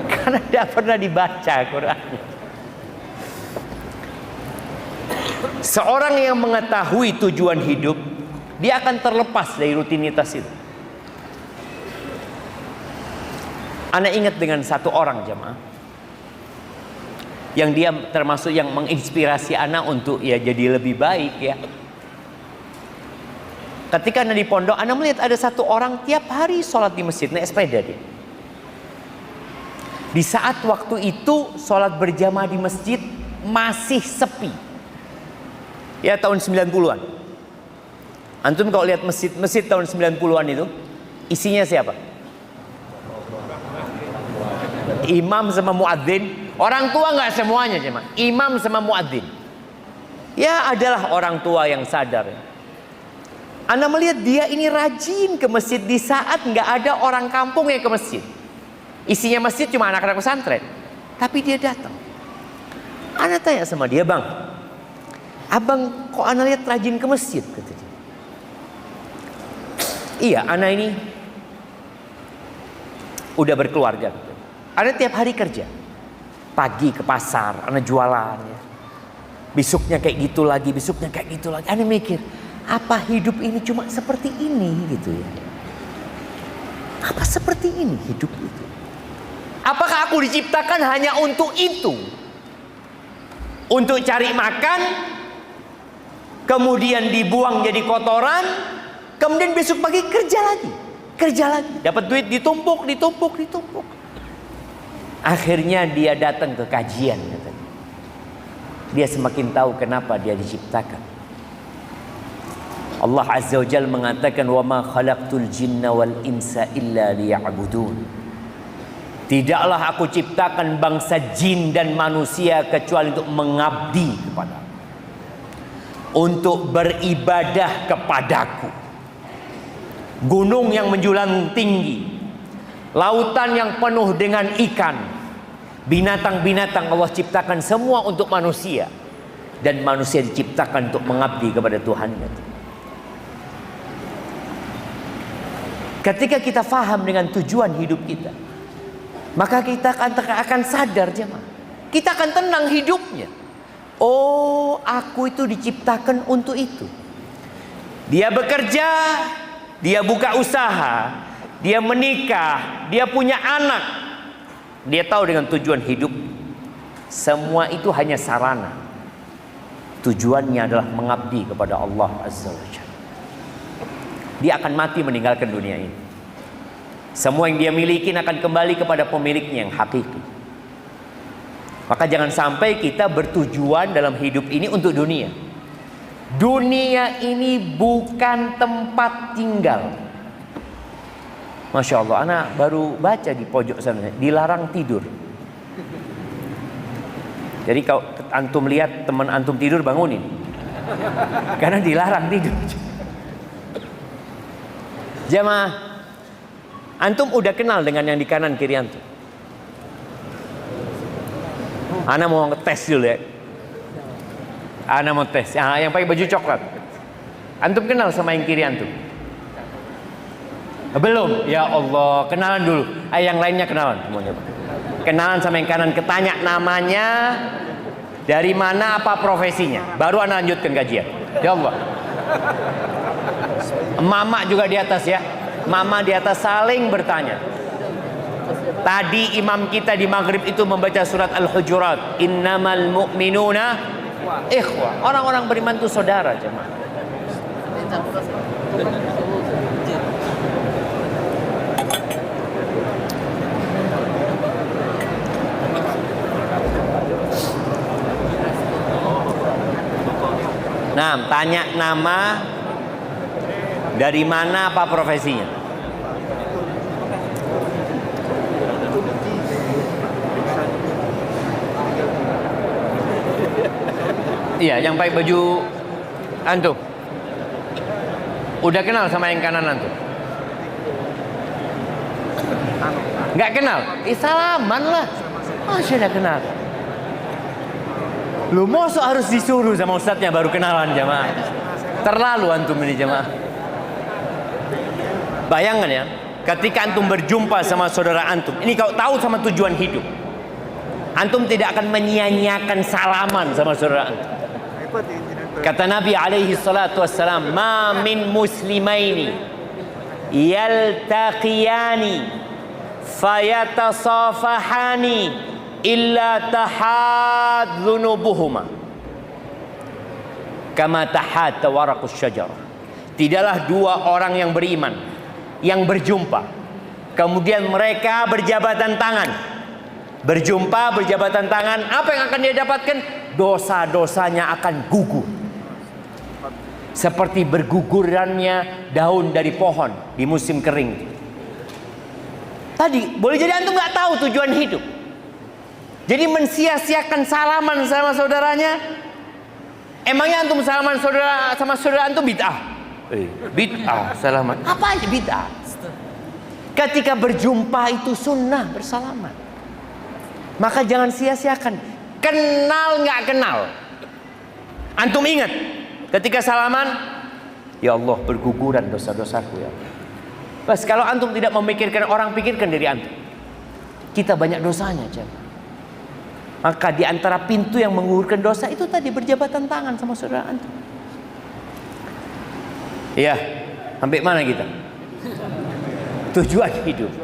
Karena tidak pernah dibaca Qurannya. Seorang yang mengetahui tujuan hidup, dia akan terlepas dari rutinitas itu. Ana ingat dengan satu orang jemaah, yang dia termasuk yang menginspirasi ana untuk ya jadi lebih baik ya. Ketika ana di pondok, ana melihat ada satu orang tiap hari sholat di masjid, naik sepeda dia. Di saat waktu itu sholat berjamaah di masjid masih sepi. Ya tahun 90-an. Antum kalau lihat masjid tahun 90-an itu isinya siapa? Imam sama muadzin. Orang tua nggak semuanya cuma imam sama muadzin. Ya adalah orang tua yang sadar. Anda melihat dia ini rajin ke masjid di saat nggak ada orang kampung yang ke masjid. Isinya masjid cuma anak-anak pesantren. Tapi dia datang. Anda tanya sama dia, "Bang, abang kok Anda lihat rajin ke masjid?" Kata dia. "Iya, Anda ini udah berkeluarga. Anda tiap hari kerja. Pagi ke pasar, Anda jualan ya. Besoknya kayak gitu lagi, besoknya kayak gitu lagi. Anda mikir, apa hidup ini cuma seperti ini gitu ya? Apa seperti ini hidup itu? Apakah aku diciptakan hanya untuk itu? Untuk cari makan, kemudian dibuang jadi kotoran, kemudian besok pagi kerja lagi. Dapat duit ditumpuk. Akhirnya dia datang ke kajian. Dia semakin tahu kenapa dia diciptakan. Allah Azza wa Jalla mengatakan, "Wa ma khalaqtul jinna wal insa illa liya'budun." Tidaklah aku ciptakan bangsa jin dan manusia kecuali untuk mengabdi kepadaku, untuk beribadah kepadaku. Gunung yang menjulang tinggi, lautan yang penuh dengan ikan, binatang-binatang Allah ciptakan semua untuk manusia. Dan manusia diciptakan untuk mengabdi kepada Tuhannya. Ketika kita faham dengan tujuan hidup kita, maka kita akan sadar jemaah. Kita akan tenang hidupnya. Oh, aku itu diciptakan untuk itu. Dia bekerja, dia buka usaha, dia menikah, dia punya anak. Dia tahu dengan tujuan hidup. Semua itu hanya sarana. Tujuannya adalah mengabdi kepada Allah Azza wa Jalla. Dia akan mati meninggalkan dunia ini. Semua yang dia miliki akan kembali kepada pemiliknya yang hakiki. Maka jangan sampai kita bertujuan dalam hidup ini untuk dunia. Dunia ini bukan tempat tinggal. Masya Allah, anak baru baca di pojok sana, dilarang tidur. Jadi kalau antum lihat teman antum tidur, bangunin. Karena dilarang tidur. Jamaah, antum udah kenal dengan yang di kanan kiri antum? Ana mau tes dulu ya. Ana mau tes. Yang pakai baju coklat. Antum kenal sama yang kiri antum? Belum? Ya Allah, kenalan dulu. Yang lainnya kenalan semuanya. Kenalan sama yang kanan, ketanya namanya, dari mana, apa profesinya. Baru ana lanjutkan kajian. Ya Allah. Mama juga di atas ya. Mama di atas saling bertanya. Tadi imam kita di maghrib itu membaca surat Al-Hujurat. Innamal mu'minuna ikhwah. Orang-orang beriman itu saudara jemaah. Nah, tanya nama, dari mana, apa profesinya. Iya, yang pakai baju antum. Udah kenal sama yang kanan antum? Nggak kenal? Salaman lah. Masih udah kenal. Lu mosok harus disuruh sama ustadznya baru kenalan jamaah. Terlalu antum ini jamaah. Bayangkan ya, ketika antum berjumpa sama saudara antum, ini kalau tahu sama tujuan hidup, antum tidak akan menyia-nyiakan salaman sama saudara antum. Kata Nabi alaihi salatu wassalam, ma min muslimaini yaltaqiyani fayatasafahani illa tahad dhunubuhuma kama tahad tawaraqus syajar. Tidaklah dua orang yang beriman yang berjumpa kemudian mereka berjabatan tangan. Berjumpa, berjabatan tangan, apa yang akan dia dapatkan? Dosa-dosanya akan gugur seperti bergugurannya daun dari pohon di musim kering. Tadi boleh jadi antum nggak tahu tujuan hidup, jadi mensia-siakan salaman sama saudaranya. Emangnya antum salaman sama saudara antum bid'ah? Bid'ah salaman. Apa aja bid'ah? Ketika berjumpa itu sunnah bersalaman. Maka jangan sia-siakan. Kenal nggak kenal, antum ingat ketika salaman, ya Allah berguguran dosa-dosaku ya. Bas, kalau antum tidak memikirkan orang, pikirkan diri antum. Kita banyak dosanya jemaah. Maka di antara pintu yang menggugurkan dosa itu tadi berjabatan tangan sama saudara antum. Iya, sampai mana kita? Tujuan hidup.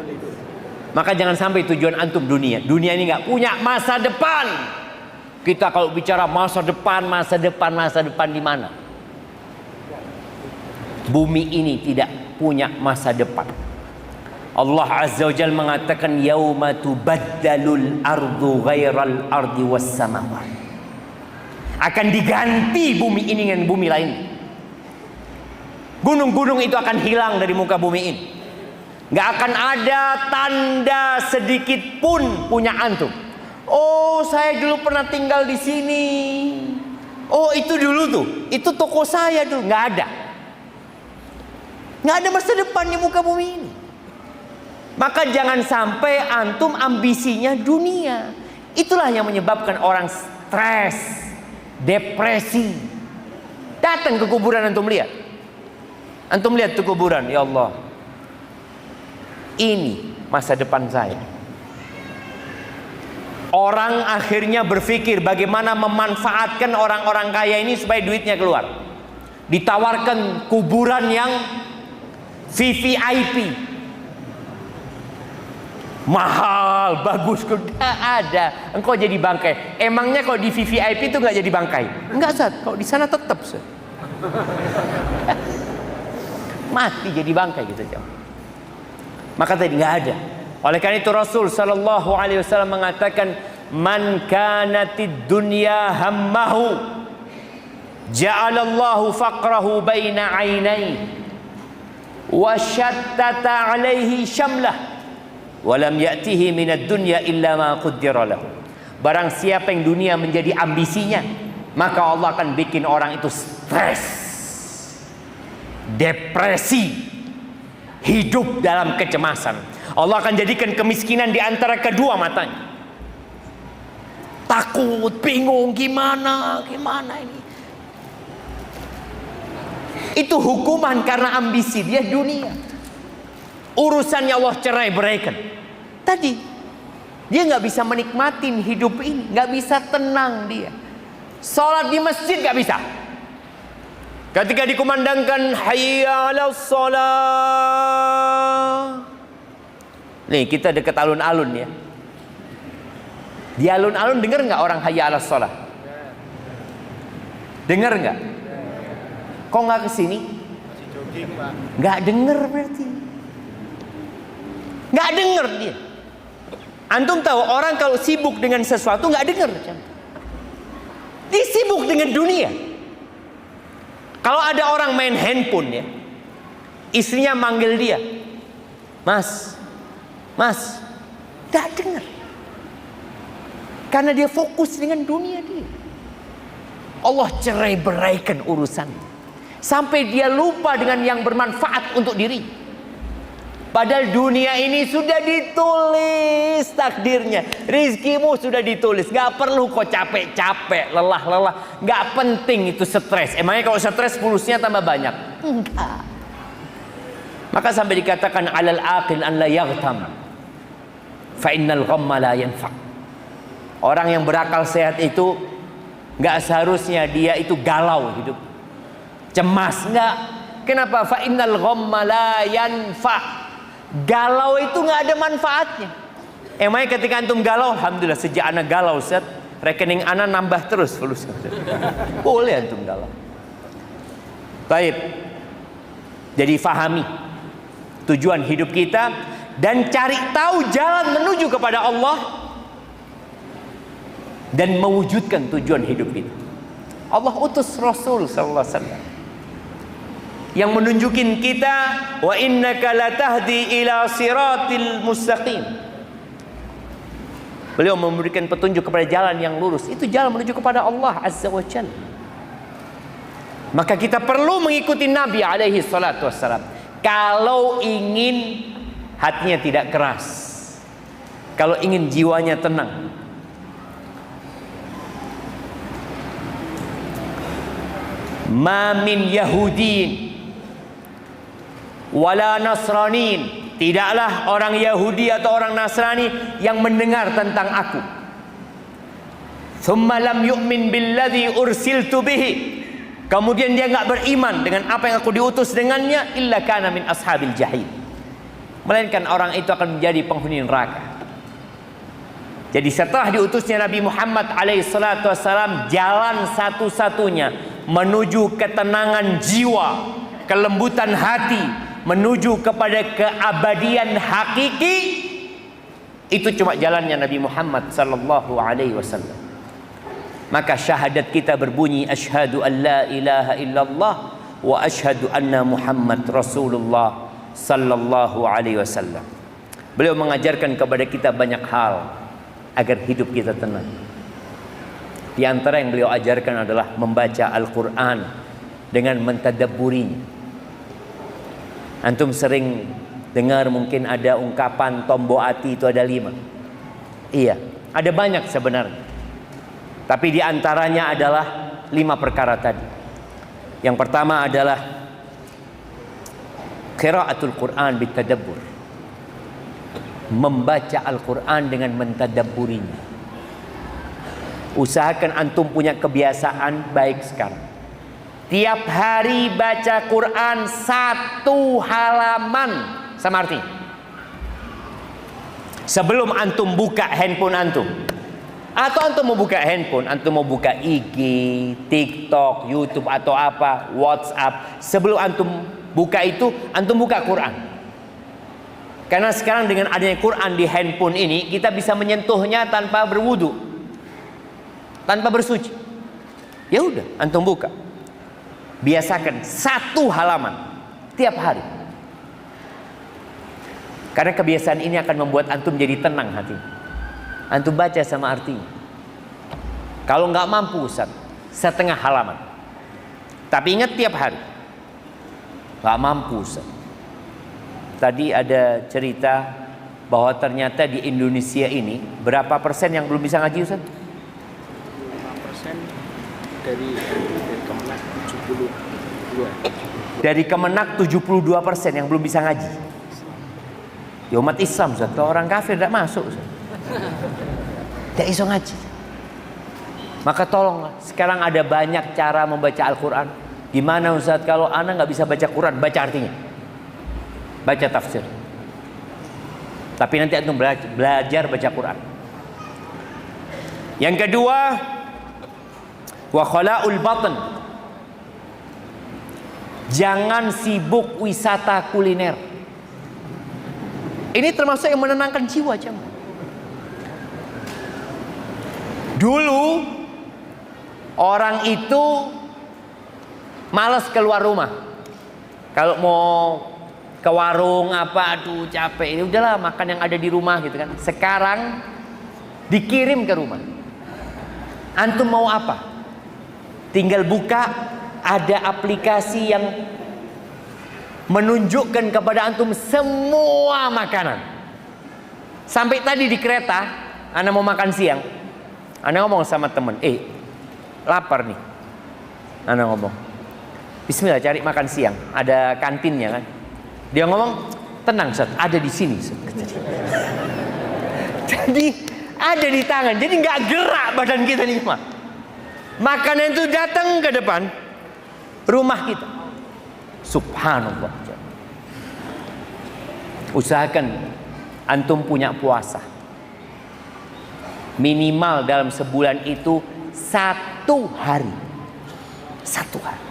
Maka jangan sampai tujuan antum dunia. Dunia ini nggak punya masa depan. Kita kalau bicara masa depan di mana? Bumi ini tidak punya masa depan. Allah Azza wa Jalla mengatakan yauma tubaddalul ardu ghairal ardi was samawat. Akan diganti bumi ini dengan bumi lain. Gunung-gunung itu akan hilang dari muka bumi ini. Nggak akan ada tanda sedikit pun punya antum. Oh, saya dulu pernah tinggal di sini. Oh, itu dulu tuh. Itu toko saya dulu. Nggak ada. Nggak ada masa depan di muka bumi ini. Maka jangan sampai antum ambisinya dunia. Itulah yang menyebabkan orang stres. depresi. Datang ke kuburan, antum lihat. Antum lihat tuh kuburan, ya Allah. Ini masa depan saya. Orang akhirnya berpikir bagaimana memanfaatkan orang-orang kaya ini supaya duitnya keluar. Ditawarkan kuburan yang VVIP, mahal, bagus, tidak ada. Engkau jadi bangkai. Emangnya kalau di VVIP itu nggak jadi bangkai? Enggak, Ustaz. Kalau di sana tetap, Ustaz. Mati jadi bangkai gitu aja. Maka tadi nggak ada. Oleh karena itu Rasul sallallahu alaihi wasallam mengatakan, "Man kanatid dunya hammahu, ja'alallahu faqrahu baina 'ainaihi wa shattata 'alaihi syamlah wa lam ya'tihi minad dunya illa ma qaddara lahu." Barang siapa yang dunia menjadi ambisinya, maka Allah akan bikin orang itu stres, depresi, hidup dalam kecemasan. Allah akan jadikan kemiskinan di antara kedua matanya. Takut, bingung, gimana ini. Itu hukuman karena ambisi dia dunia. Urusannya Allah cerai beraikan. Tadi dia nggak bisa menikmatin hidup ini, nggak bisa tenang dia. Salat di masjid nggak bisa. Ketika dikumandangkan hayya 'alas shalah. Nih kita dekat alun-alun ya. Di alun-alun dengar nggak orang hayya 'alas shalah? Dengar nggak? Kok nggak kesini? Nggak denger berarti. Nggak denger dia. Antum tahu orang kalau sibuk dengan sesuatu nggak denger. Dia sibuk dengan dunia. Kalau ada orang main handphone ya, istrinya manggil dia, Mas, nggak dengar. Karena dia fokus dengan dunia dia. Allah cerai beraikan urusan. Sampai dia lupa dengan yang bermanfaat untuk diri. Padahal dunia ini sudah ditulis takdirnya. Rizkimu sudah ditulis. Gak perlu kau capek-capek, lelah-lelah. Gak penting itu stres. Emangnya kalau stres pulusnya tambah banyak? Enggak. Maka sampai dikatakan alal aqil an la yaghtam. Fa innal ghamma la yanfa. Orang yang berakal sehat itu nggak seharusnya dia itu galau hidup, cemas, nggak. Kenapa? Fa innal ghamma la yanfa. Galau itu nggak ada manfaatnya. Emangnya ketika antum galau, alhamdulillah sejak anak galau, Ustaz, rekening anak nambah terus fulusnya. Boleh antum galau. Baik. Jadi fahami tujuan hidup kita dan cari tahu jalan menuju kepada Allah dan mewujudkan tujuan hidup kita. Allah utus Rasul sallallahu alaihi wasallam yang menunjukin kita, wa innaka latahdi ila siratil mustaqim. Beliau memberikan petunjuk kepada jalan yang lurus. Itu jalan menuju kepada Allah azza wa jalla. Maka kita perlu mengikuti Nabi alaihi salatu wassalam. Kalau ingin hatinya tidak keras, kalau ingin jiwanya tenang. Ma min Yahudin wala Nasranin, tidaklah orang Yahudi atau orang Nasrani yang mendengar tentang aku, thumma lam yu'min billadzi ursiltu bihi, kemudian dia enggak beriman dengan apa yang aku diutus dengannya, illa kana min ashabil jahim, melainkan orang itu akan menjadi penghuni neraka. Jadi setelah diutusnya Nabi Muhammad alaihi salatu wassalam, jalan satu-satunya menuju ketenangan jiwa, kelembutan hati, menuju kepada keabadian hakiki, itu cuma jalannya Nabi Muhammad sallallahu alaihi wasallam. Maka syahadat kita berbunyi asyhadu an la ilaha illallah wa asyhadu anna Muhammad Rasulullah sallallahu alaihi wasallam. Beliau mengajarkan kepada kita banyak hal agar hidup kita tenang. Di antara yang beliau ajarkan adalah membaca Al-Quran dengan mentadabburinya. Antum sering dengar mungkin ada ungkapan tombo ati itu ada 5. Iya, ada banyak sebenarnya. Tapi di antaranya adalah 5 perkara tadi. Yang pertama adalah qiraatul Quran bitadabbur. Membaca Al-Quran dengan mentadabburinya. Usahakan antum punya kebiasaan baik sekarang. Tiap hari baca Quran 1 halaman sama artinya. Sebelum antum buka handphone antum, atau antum mau buka handphone, antum mau buka IG, TikTok, YouTube atau apa, WhatsApp, sebelum antum buka itu, antum buka Quran. Karena sekarang dengan adanya Quran di handphone ini, kita bisa menyentuhnya tanpa berwudu, tanpa bersuci. Ya udah, antum buka. Biasakan 1 halaman tiap hari. Karena kebiasaan ini akan membuat antum jadi tenang hati. Antum baca sama artinya. Kalau nggak mampu Ustaz, 1/2 halaman. Tapi ingat tiap hari. Nggak mampu Ustaz. Tadi ada cerita bahwa ternyata di Indonesia ini berapa persen yang belum bisa ngaji Ustaz? 5% dari Kemenak 72. Dari Kemenak 72% yang belum bisa ngaji. Ya umat Islam Ustaz, kalau orang kafir tidak masuk Ustaz. Tidak iso ngaji. Maka tolonglah, sekarang ada banyak cara membaca Al-Quran. Gimana Ustaz kalau anak nggak bisa baca Quran, baca artinya, baca tafsir. Tapi nanti antum belajar baca Quran. Yang kedua, wa khala'ul batn. Jangan sibuk wisata kuliner. Ini termasuk yang menenangkan jiwa jemaah. Dulu orang itu malas keluar rumah. Kalau mau ke warung apa, aduh capek, ini udahlah makan yang ada di rumah gitu kan. Sekarang dikirim ke rumah. Antum mau apa? Tinggal buka, ada aplikasi yang menunjukkan kepada antum semua makanan. Sampai tadi di kereta, ana mau makan siang, ana ngomong sama temen, lapar nih. Ana ngomong, bismillah cari makan siang, ada kantinnya kan. Dia ngomong, tenang Ustaz, ada di sini Ustaz. Jadi ada di tangan, jadi nggak gerak badan kita nih mah. Makanan itu datang ke depan rumah kita. Subhanallah. Usahakan antum punya puasa. Minimal dalam sebulan itu 1 hari. 1 hari.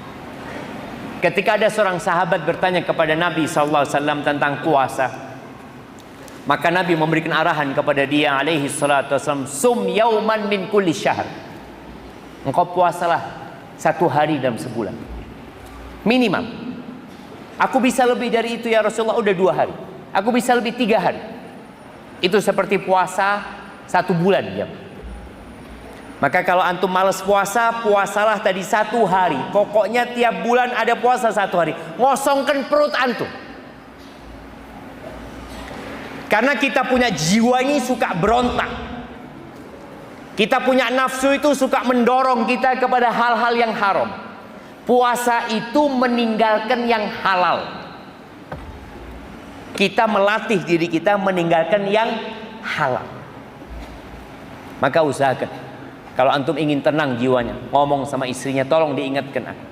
Ketika ada seorang sahabat bertanya kepada Nabi SAW tentang puasa, maka Nabi memberikan arahan kepada dia alaihi salatu wasallam, sum yauman min kulli syahr. Engkau puasalah 1 hari dalam sebulan. Minimal. Aku bisa lebih dari itu ya Rasulullah, udah 2 hari. Aku bisa lebih 3 hari. Itu seperti puasa 1 bulan ya. Maka kalau antum malas puasa, puasalah tadi 1 hari. Pokoknya tiap bulan ada puasa 1 hari. Ngosongkan perut antum. Karena kita punya jiwa ini suka berontak. Kita punya nafsu itu suka mendorong kita kepada hal-hal yang haram. Puasa itu meninggalkan yang halal. Kita melatih diri kita meninggalkan yang halal. Maka usahakan, kalau antum ingin tenang jiwanya, ngomong sama istrinya, tolong diingatkan aku.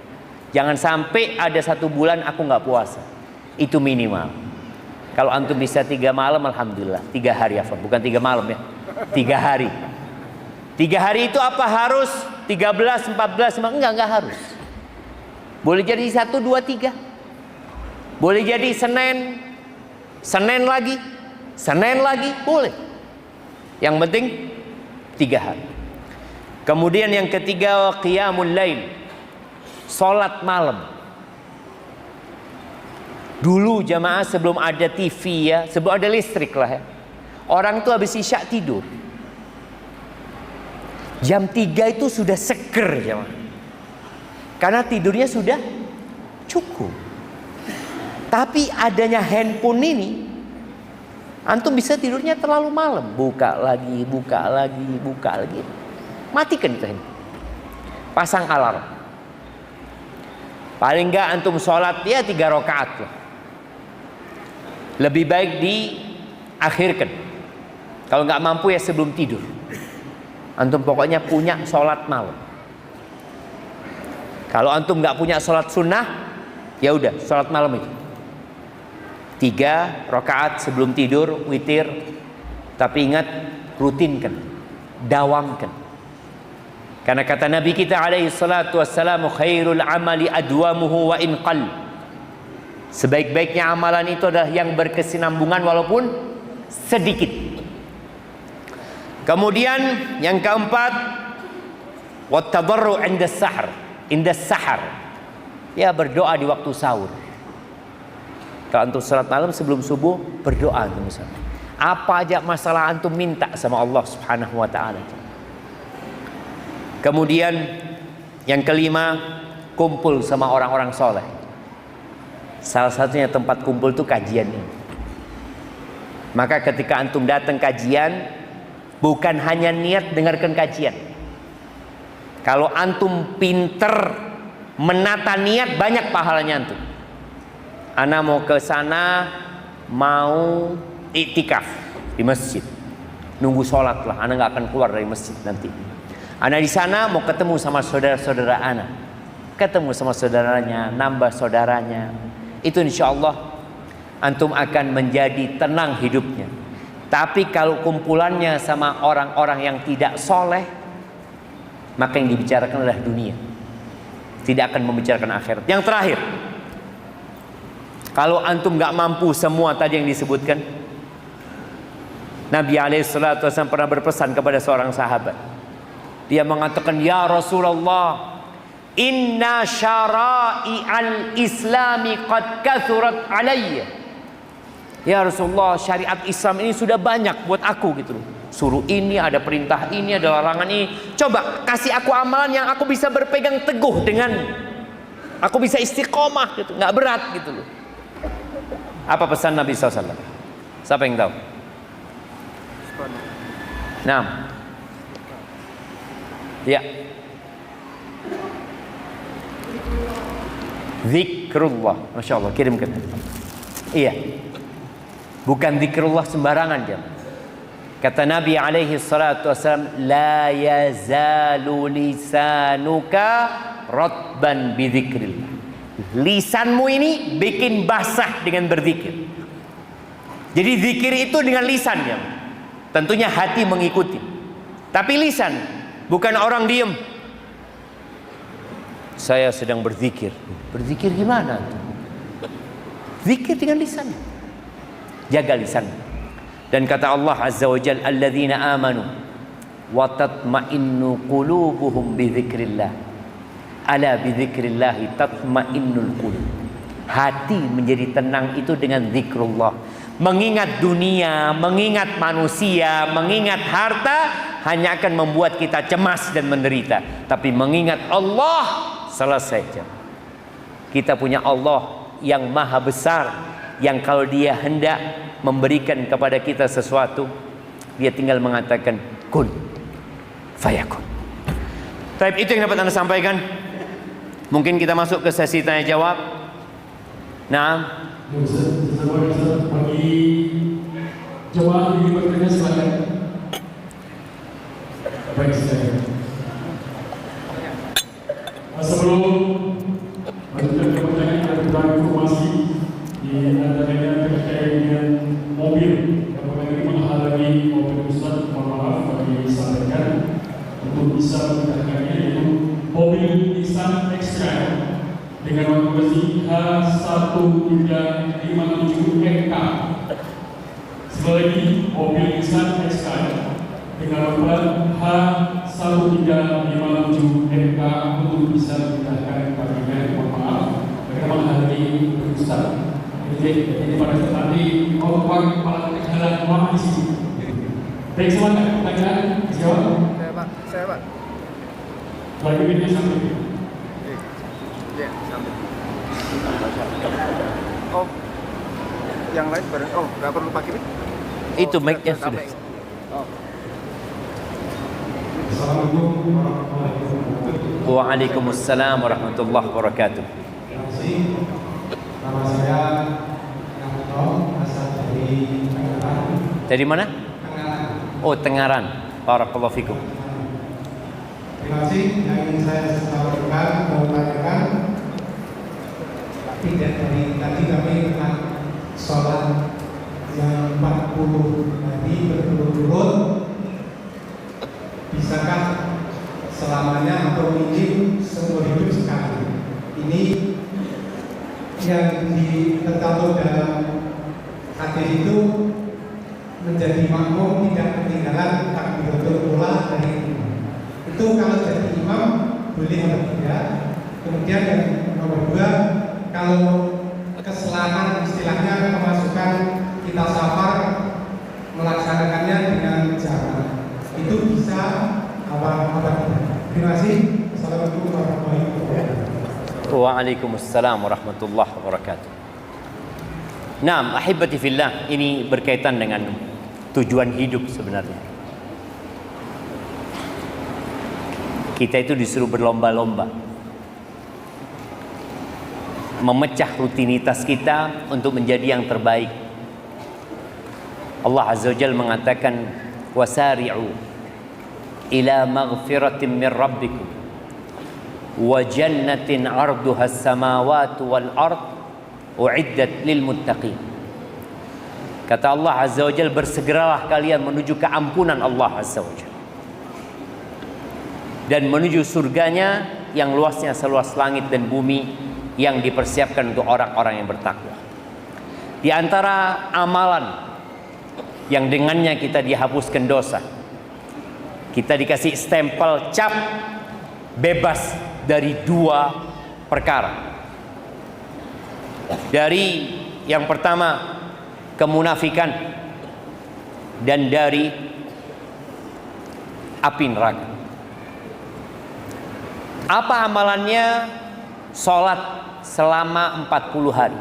Jangan sampai ada 1 bulan aku nggak puasa. Itu minimal. Kalau antum bisa 3 malam, alhamdulillah. 3 hari ya, bukan 3 malam ya. 3 hari. 3 hari itu apa harus 13, 14, enggak harus. Boleh jadi 1, 2, 3. Boleh jadi Senin lagi, boleh. Yang penting 3 hari. Kemudian yang ketiga, qiyamul lail. Salat malam. Dulu jamaah sebelum ada TV ya, sebelum ada listrik lah ya. Orang tuh habis isya tidur. Jam 3 itu sudah seger jamaah. Karena tidurnya sudah cukup. Tapi adanya handphone ini, antum bisa tidurnya terlalu malam. Buka lagi. matikan itu handphone. Pasang alarm. Paling enggak antum sholat ya 3 rakaat lah. Lebih baik diakhirkan. Kalau nggak mampu ya sebelum tidur. Antum pokoknya punya sholat malam. Kalau antum nggak punya sholat sunnah, ya udah sholat malam itu 3 rakaat sebelum tidur, witir. Tapi ingat, rutinkan, dawamkan. Karena kata Nabi kita alaihi salatu wassalamu, khairul amali adwamuhu wa in qall. Sebaik-baiknya amalan itu adalah yang berkesinambungan walaupun sedikit. Kemudian yang keempat, wattadarru 'inda sahar. Ya, berdoa di waktu sahur. Kalau antum salat malam sebelum subuh, berdoa antum misalnya. Apa aja masalah antum minta sama Allah Subhanahu wa taala. Kemudian yang kelima, kumpul sama orang-orang soleh. Salah satunya tempat kumpul itu kajian ini. Maka ketika antum datang kajian, bukan hanya niat dengarkan kajian. Kalau antum pinter menata niat, banyak pahalanya antum. Ana mau ke sana, mau iktikaf di masjid. Nunggu sholat lah, ana nggak akan keluar dari masjid nanti. Ana di sana mau ketemu sama saudara-saudara ana. Ketemu sama saudaranya, nambah saudaranya. Itu insya Allah antum akan menjadi tenang hidupnya. Tapi kalau kumpulannya sama orang-orang yang tidak soleh, maka yang dibicarakan adalah dunia, tidak akan membicarakan akhirat. Yang terakhir, kalau antum gak mampu semua tadi yang disebutkan, Nabi alaihissalatu wasallam pernah berpesan kepada seorang sahabat. Dia mengatakan, ya Rasulullah, inna syara'i al-islami qad kathurat alayya. Ya Rasulullah, syariat Islam ini sudah banyak buat aku gitu loh. Suruh ini, ada perintah ini, ada larangan ini. Coba kasih aku amalan yang aku bisa berpegang teguh dengan, aku bisa istiqomah gitu, nggak berat gitu loh. Apa pesan Nabi SAW? Siapa yang tahu? Nah, ya. Zikrullah, Masya Allah, kirimkan. Iya, bukan zikrullah sembarangan jam. Kata Nabi alaihi salatu wassalam, la yazalu lisanuka ratban bidzikrillah. Lisanmu ini bikin basah dengan berzikir. Jadi zikir itu dengan lisan ya. Tentunya hati mengikuti. Tapi lisan, bukan orang diem. Saya sedang berzikir. Berzikir gimana? Zikir dengan lisan. Jaga lisan. Dan kata Allah Azza wa Jalla, alladzina amanu wa tatma'innu qulubuhum bi dzikrillah. Ala bi dzikrillah tatma'innul qulub. Hati menjadi tenang itu dengan zikrullah. Mengingat dunia, mengingat manusia, mengingat harta hanya akan membuat kita cemas dan menderita. Tapi mengingat Allah, selesai. Kita punya Allah yang maha besar, yang kalau dia hendak memberikan kepada kita sesuatu, dia tinggal mengatakan kun fayakun. Tapi itu yang dapat Anda sampaikan. Mungkin kita masuk ke sesi tanya jawab. Nah, bagi jemaah yang bertanya silakan. Baik, saya. Sebelum melanjutkan ke pertanyaan, ada beberapa informasi di antaranya terkait dengan mobil yang mengalami menghalangi mobil Ustaz. Mohon maaf bagi disampaikan untuk bisa menggunakannya, yaitu mobil Nissan X-Trail dengan nomor polisi H1357MK. Sekali lagi, mobil Nissan X-Trail dengan nomor H1357MK untuk bisa digunakan kakinya. Mohon maaf, mereka menghalangi Ustaz. Jadi pada saat nanti mau pakai kepala jalan mau di sini. Baik, silakan pertanyaan jawab. Saya Pak. Lagi ini sampai. Iya, sampai. Oh, yang lain bareng. Oh, nggak perlu pakai mic? itu mic-nya sudah. Oh. Assalamualaikum warahmatullahi wabarakatuh. Waalaikumsalam warahmatullahi wabarakatuh. Terima kasih. Nama saya Yanto, asal dari Tengaran. Dari mana? Tengaran. Oh, Tengaran. Barakallahu fikum. Terima kasih. Yang ingin saya sampaikan mau tanyakan tidak dari tadi kami tentang sholat yang 40 hari berturut-turut, bisakah selamanya atau minim seumur hidup sekali? Ini yang tercantum dalam hadis itu menjadi makmum tidak ketinggalan takbiratul ula dari imam. Itu kalau jadi imam boleh atau tidak. Kemudian yang nomor 2, kalau keselangan istilahnya pemasukan kita safar melaksanakannya dengan jamaah itu bisa apa tidak? Terima kasih. Assalamualaikum warahmatullahi wabarakatuh. Waalaikumsalam warahmatullahi wabarakatuh. Naam, ahibati fillah, ini berkaitan dengan tujuan hidup sebenarnya. Kita itu disuruh berlomba-lomba memecah rutinitas kita untuk menjadi yang terbaik. Allah Azza wa Jalla mengatakan, wasari'u ila maghfiratin min rabbikum wa jannatin 'arduha as-samawati wal ard u'iddat lil muttaqin. Kata Allah Azza wa Jalla, bersegeralah kalian menuju keampunan Allah Azza wa Jalla dan menuju surganya yang luasnya seluas langit dan bumi, yang dipersiapkan untuk orang-orang yang bertakwa. Di antara amalan yang dengannya kita dihapuskan dosa, kita dikasih stempel cap bebas dari 2 perkara. Dari yang pertama kemunafikan, dan dari api neraka. Apa amalannya? Salat selama 40 hari.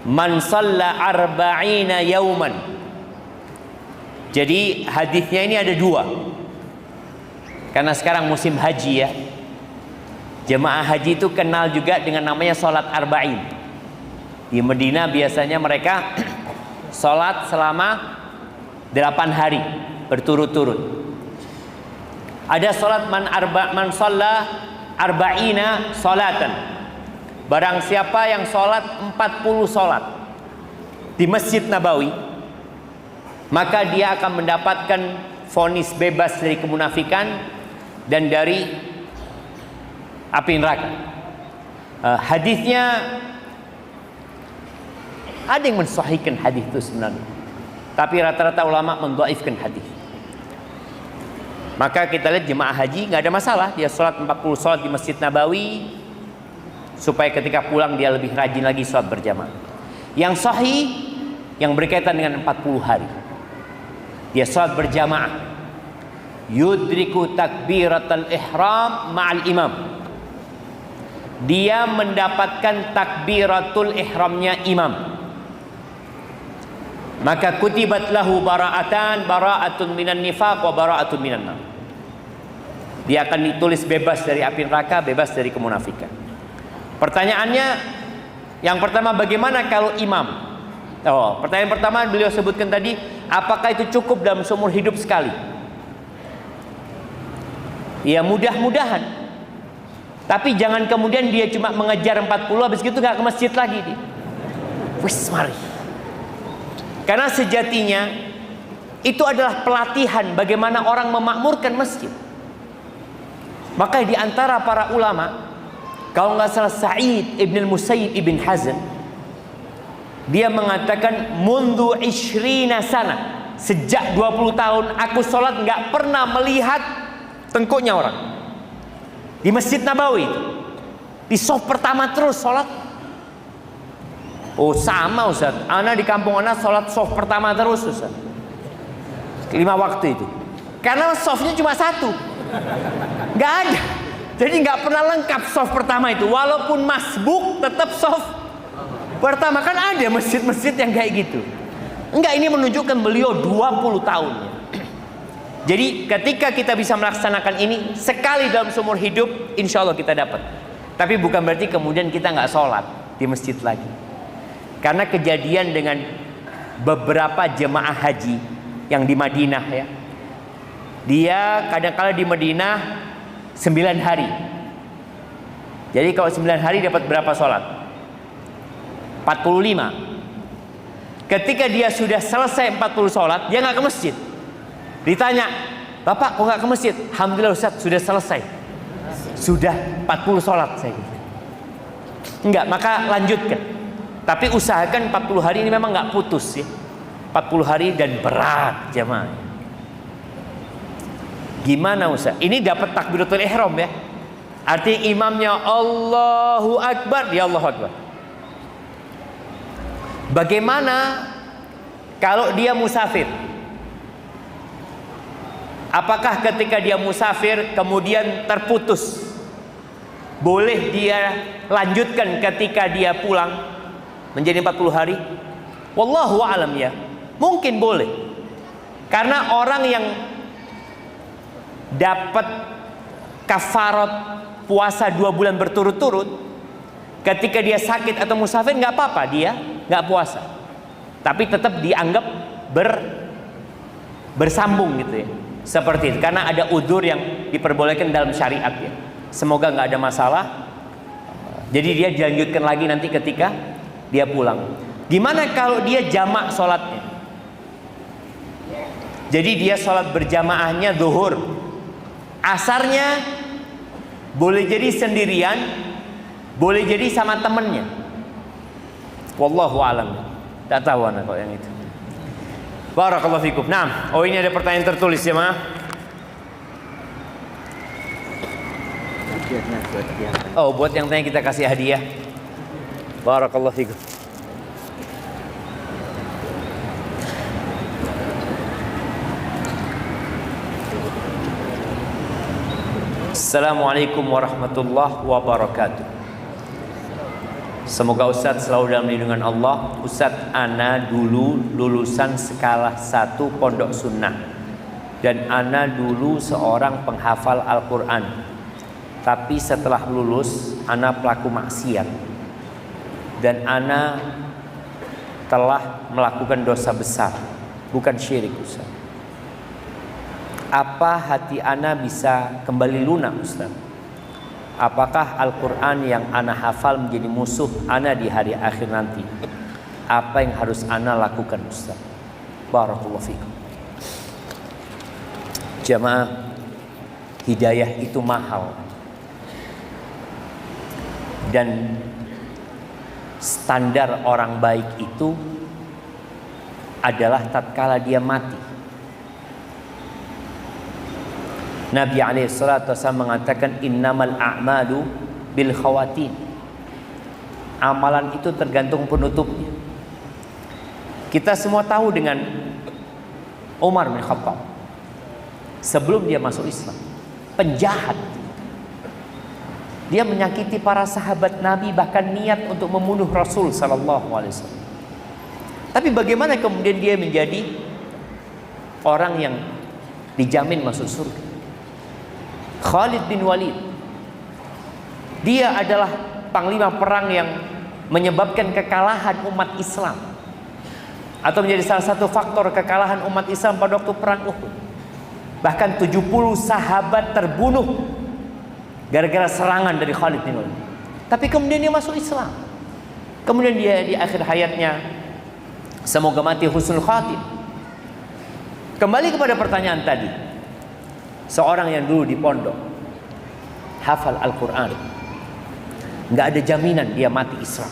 Man shalla arba'ina yauman. Jadi hadisnya ini ada 2. Karena sekarang musim haji ya. Jemaah haji itu kenal juga dengan namanya salat arba'in. Di Madinah biasanya mereka salat selama 8 hari berturut-turut. Ada salat man shalla arba'ina salatan. Barang siapa yang salat 40 salat di Masjid Nabawi, maka dia akan mendapatkan vonis bebas dari kemunafikan dan dari api neraka. Hadisnya ada yang mensahihkan hadis itu sebenarnya, tapi rata-rata ulama mendhaifkan hadis. Maka kita lihat jemaah haji nggak ada masalah, dia sholat 40 sholat di Masjid Nabawi supaya ketika pulang dia lebih rajin lagi sholat berjamaah. Yang sahih yang berkaitan dengan 40 hari, dia sholat berjamaah, yudriku takbiratul ihram ma'al imam. Dia mendapatkan takbiratul ihramnya imam. Maka kutibat lahu bara'atan, bara'atun minan nifaq wa bara'atun minan nar. Dia akan ditulis bebas dari api neraka, bebas dari kemunafikan. Pertanyaannya, yang pertama, bagaimana kalau imam? Pertanyaan pertama beliau sebutkan tadi, apakah itu cukup dalam seumur hidup sekali? Ya mudah-mudahan. Tapi jangan kemudian dia cuma mengejar 40, habis itu nggak ke masjid lagi. Wis mari. Karena sejatinya itu adalah pelatihan bagaimana orang memakmurkan masjid. Maka di antara para ulama, kalau nggak salah Sa'id ibn al-Musayyib ibn Hazm, dia mengatakan mundu 20 sana, sejak 20 tahun aku sholat nggak pernah melihat tengkuknya orang di Masjid Nabawi itu. Di shaf pertama terus sholat. Oh sama Ustaz, ana di kampung ana sholat shaf pertama terus Ustaz, 5 waktu itu. Karena shafnya cuma 1, nggak ada. Jadi nggak pernah lengkap shaf pertama itu. Walaupun masbuk tetap shaf pertama. Kan ada masjid-masjid yang kayak gitu. Enggak, ini menunjukkan beliau 20 tahunnya. Jadi ketika kita bisa melaksanakan ini sekali dalam seumur hidup, insya Allah kita dapat. Tapi bukan berarti kemudian kita nggak sholat di masjid lagi. Karena kejadian dengan beberapa jemaah haji yang di Madinah ya, dia kadang-kala di Madinah 9 hari. Jadi kalau 9 hari dapat berapa sholat? 45. Ketika dia sudah selesai 40 sholat, dia nggak ke masjid. Ditanya, Bapak kok nggak ke masjid? Alhamdulillah Ustaz, sudah selesai. Sudah 40 sholat saya. Enggak, maka lanjutkan. Tapi usahakan 40 hari ini memang nggak putus ya. 40 hari dan berat jemaah. Gimana Ustaz? Ini dapat takbiratul ihram ya. Artinya imamnya Allahu Akbar, ya Allahu Akbar. Bagaimana kalau dia musafir? Apakah ketika dia musafir kemudian terputus, boleh dia lanjutkan ketika dia pulang menjadi 40 hari? Wallahu a'lam ya. Mungkin boleh. Karena orang yang dapat kafarat puasa 2 bulan berturut-turut, ketika dia sakit atau musafir nggak apa-apa, dia nggak puasa, tapi tetap dianggap bersambung gitu ya, seperti itu. Karena ada udzur yang diperbolehkan dalam syariat ya. Semoga nggak ada masalah. Jadi dia dilanjutkan lagi nanti ketika dia pulang. Gimana kalau dia jamak sholatnya? Jadi dia sholat berjamaahnya zuhur, asarnya boleh jadi sendirian, boleh jadi sama temennya. Wallahu alam. Tak tahu anak kok yang itu. Barakallahu fikum. Nah, oh ini ada pertanyaan tertulis ya, Ma. Oh, buat yang tanya kita kasih hadiah. Barakallahu fikum. Assalamualaikum warahmatullahi wabarakatuh. Semoga Ustadz selalu dalam lindungan Allah. Ustadz, ana dulu lulusan skala 1 pondok sunnah, dan ana dulu seorang penghafal Al-Quran. Tapi setelah lulus, ana pelaku maksiat, dan ana telah melakukan dosa besar, bukan syirik Ustadz. Apa hati ana bisa kembali lunak Ustaz? Apakah Al-Quran yang ana hafal menjadi musuh ana di hari akhir nanti? Apa yang harus ana lakukan Ustaz? Barakallahu fikum. Jamaah, hidayah itu mahal. Dan standar orang baik itu adalah tatkala dia mati. Nabi SAW mengatakan innamal a'malu bil khawatim. Amalan itu tergantung penutupnya. Kita semua tahu dengan Umar bin Khattab sebelum dia masuk Islam, penjahat. Dia menyakiti para sahabat Nabi, bahkan niat untuk membunuh Rasul sallallahu alaihi wasallam. Tapi bagaimana kemudian dia menjadi orang yang dijamin masuk surga? Khalid bin Walid, dia adalah panglima perang yang menyebabkan kekalahan umat Islam, atau menjadi salah satu faktor kekalahan umat Islam pada waktu perang Uhud. Bahkan 70 sahabat terbunuh gara-gara serangan dari Khalid bin Walid. Tapi kemudian dia masuk Islam. Kemudian dia di akhir hayatnya semoga mati husnul khatim. Kembali kepada pertanyaan tadi. Seorang yang dulu di pondok hafal Al-Quran, nggak ada jaminan dia mati Islam.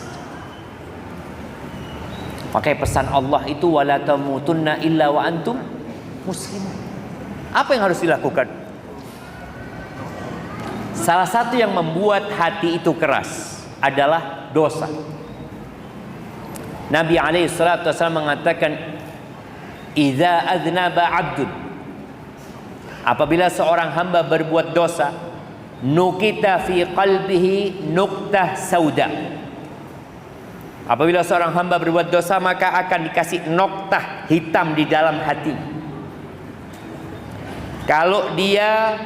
Pakai pesan Allah itu wala tamutunna illa wa antum muslimun. Apa yang harus dilakukan? Salah satu yang membuat hati itu keras adalah dosa. Nabi SAW mengatakan, "Idza aznaba 'abdun," apabila seorang hamba berbuat dosa, nukita fi qalbihi nuqtah sauda. Apabila seorang hamba berbuat dosa, maka akan dikasih noktah hitam di dalam hati. Kalau dia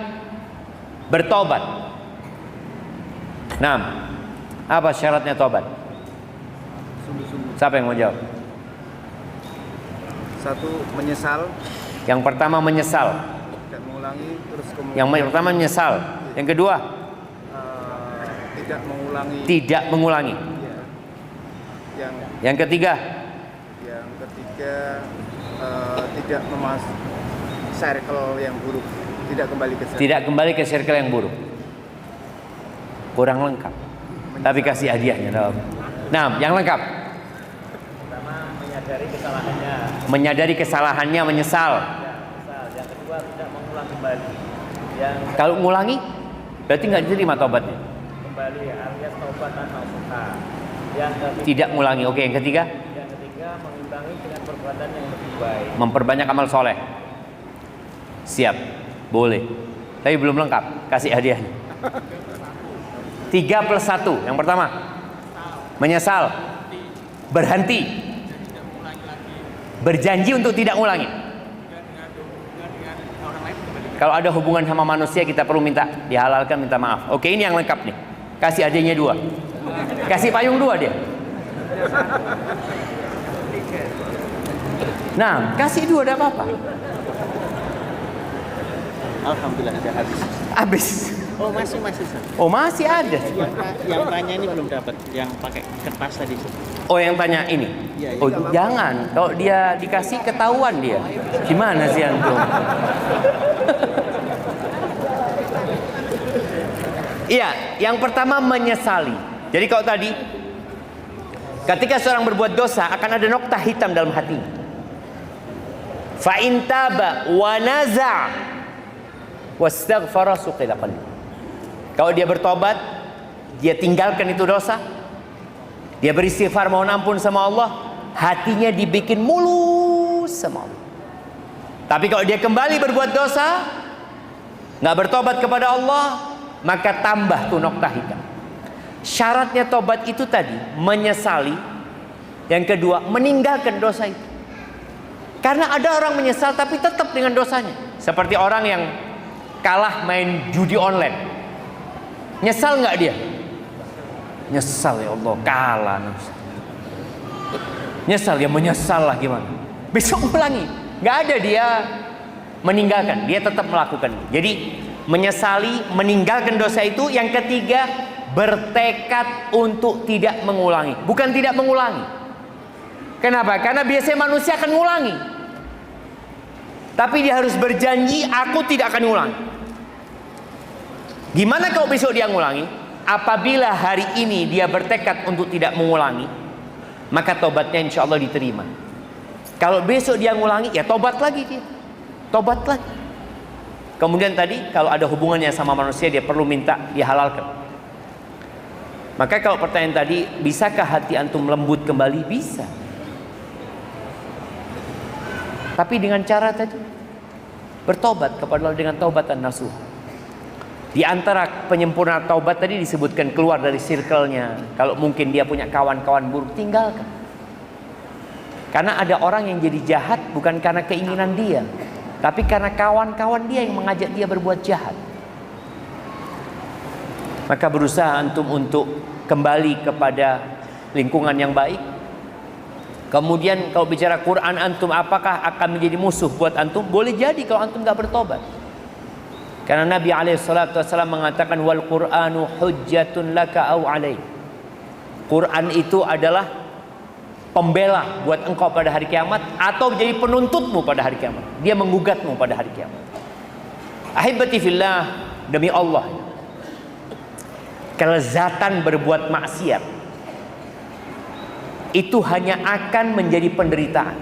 bertobat. Nah, apa syaratnya tobat? Sungguh-sungguh. Siapa yang mau jawab? Satu, menyesal, Yang pertama menyesal. tidak mengulangi, terus kemudian Yang pertama menyesal. Yang kedua tidak mengulangi. tidak mengulangi. Ya. Yang ketiga Yang ketiga tidak memasuki circle yang buruk, tidak kembali ke circle. tidak kembali ke circle yang buruk. Kurang lengkap. Tapi kasih hadiahnya. Nah, yang lengkap. Pertama, menyadari kesalahannya. Menyadari kesalahannya, menyesal. Yang kedua, tidak mengulang kembali. Yang Kalau ngulangi, berarti nggak diterima tobatnya. kembali alias taubatan nasuha. Yang ketiga, Tidak ngulangi. Oke, yang ketiga, mengimbangi dengan perbuatan yang lebih baik. memperbanyak amal soleh. Siap, boleh. Tapi belum lengkap. Kasih hadiahnya. 3+1. Yang pertama, menyesal, berhenti, berjanji untuk tidak ngulangi. Kalau ada hubungan sama manusia, kita perlu minta dihalalkan, minta maaf. Oke, ini yang lengkap nih. Kasih hadiahnya 2. Kasih payung 2 dia. Nah, kasih 2, ada apa-apa. Alhamdulillah sudah habis. Habis. Oh masih Sir. Oh, masih ada. Yang tanya ini belum dapat, yang pakai kertas tadi. Oh, yang tanya ini. Iya, iya. Oh, jangan. Kalau dia dikasih ketahuan dia. Gimana sih antum? Iya, yang pertama menyesali. Jadi kalau tadi ketika seorang berbuat dosa akan ada noktah hitam dalam hatinya. Fa in taba wa naza' wastaghfara suqila qalbi. Kalau dia bertobat, dia tinggalkan itu dosa, dia beristighfar mohon ampun sama Allah, hatinya dibikin mulus sama Allah. Tapi kalau dia kembali berbuat dosa, nggak bertobat kepada Allah, maka tambah tuh noktah hitam. Syaratnya tobat itu tadi menyesali, yang kedua meninggalkan dosa itu. Karena ada orang menyesal tapi tetap dengan dosanya. Seperti orang yang kalah main judi online. Nyesal nggak dia? Nyesal, ya Allah, kalah. Nyesal, ya menyesal lah gimana? Besok ulangi. Nggak ada dia meninggalkan, dia tetap melakukan. Jadi menyesali, meninggalkan dosa itu. Yang ketiga, bertekad untuk tidak mengulangi. Bukan tidak mengulangi. Kenapa? Karena biasanya manusia akan mengulangi. Tapi dia harus berjanji, aku tidak akan ulangi. Gimana kalau besok dia ngulangi? Apabila hari ini dia bertekad untuk tidak mengulangi, maka tobatnya insya Allah diterima. Kalau besok dia ngulangi, ya tobat lagi dia. Tobat lagi. Kemudian tadi, kalau ada hubungannya sama manusia, dia perlu minta dihalalkan. Maka kalau pertanyaan tadi, bisakah hati antum lembut kembali? Bisa. Tapi dengan cara tadi, bertobat kepada Allah dengan taubatan nasuha. Di antara penyempurna taubat tadi disebutkan keluar dari circle-nya. Kalau mungkin dia punya kawan-kawan buruk, tinggalkan. Karena ada orang yang jadi jahat bukan karena keinginan dia, tapi karena kawan-kawan dia yang mengajak dia berbuat jahat. Maka berusaha antum untuk kembali kepada lingkungan yang baik. Kemudian kalau bicara Quran antum, apakah akan menjadi musuh buat antum? Boleh jadi kalau antum gak bertobat. Karena Nabi SAW mengatakan wal Qur'anu hujjatun laka au alaik. Quran itu adalah pembela buat engkau pada hari kiamat atau jadi penuntutmu pada hari kiamat. Dia menggugatmu pada hari kiamat. Ahibati fillah, demi Allah, kelezatan berbuat maksiat itu hanya akan menjadi penderitaan.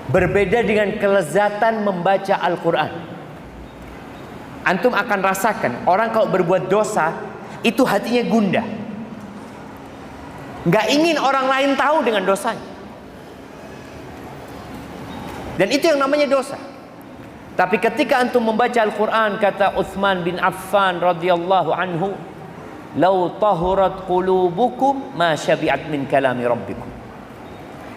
Berbeda dengan kelezatan membaca Al-Quran. Antum akan rasakan orang kalau berbuat dosa itu hatinya gundah, nggak ingin orang lain tahu dengan dosanya. Dan itu yang namanya dosa. Tapi ketika antum membaca Al-Quran, kata Utsman bin Affan radhiyallahu anhu, "Lau tahurat qulubukum ma syabi'at min kalami rabbikum."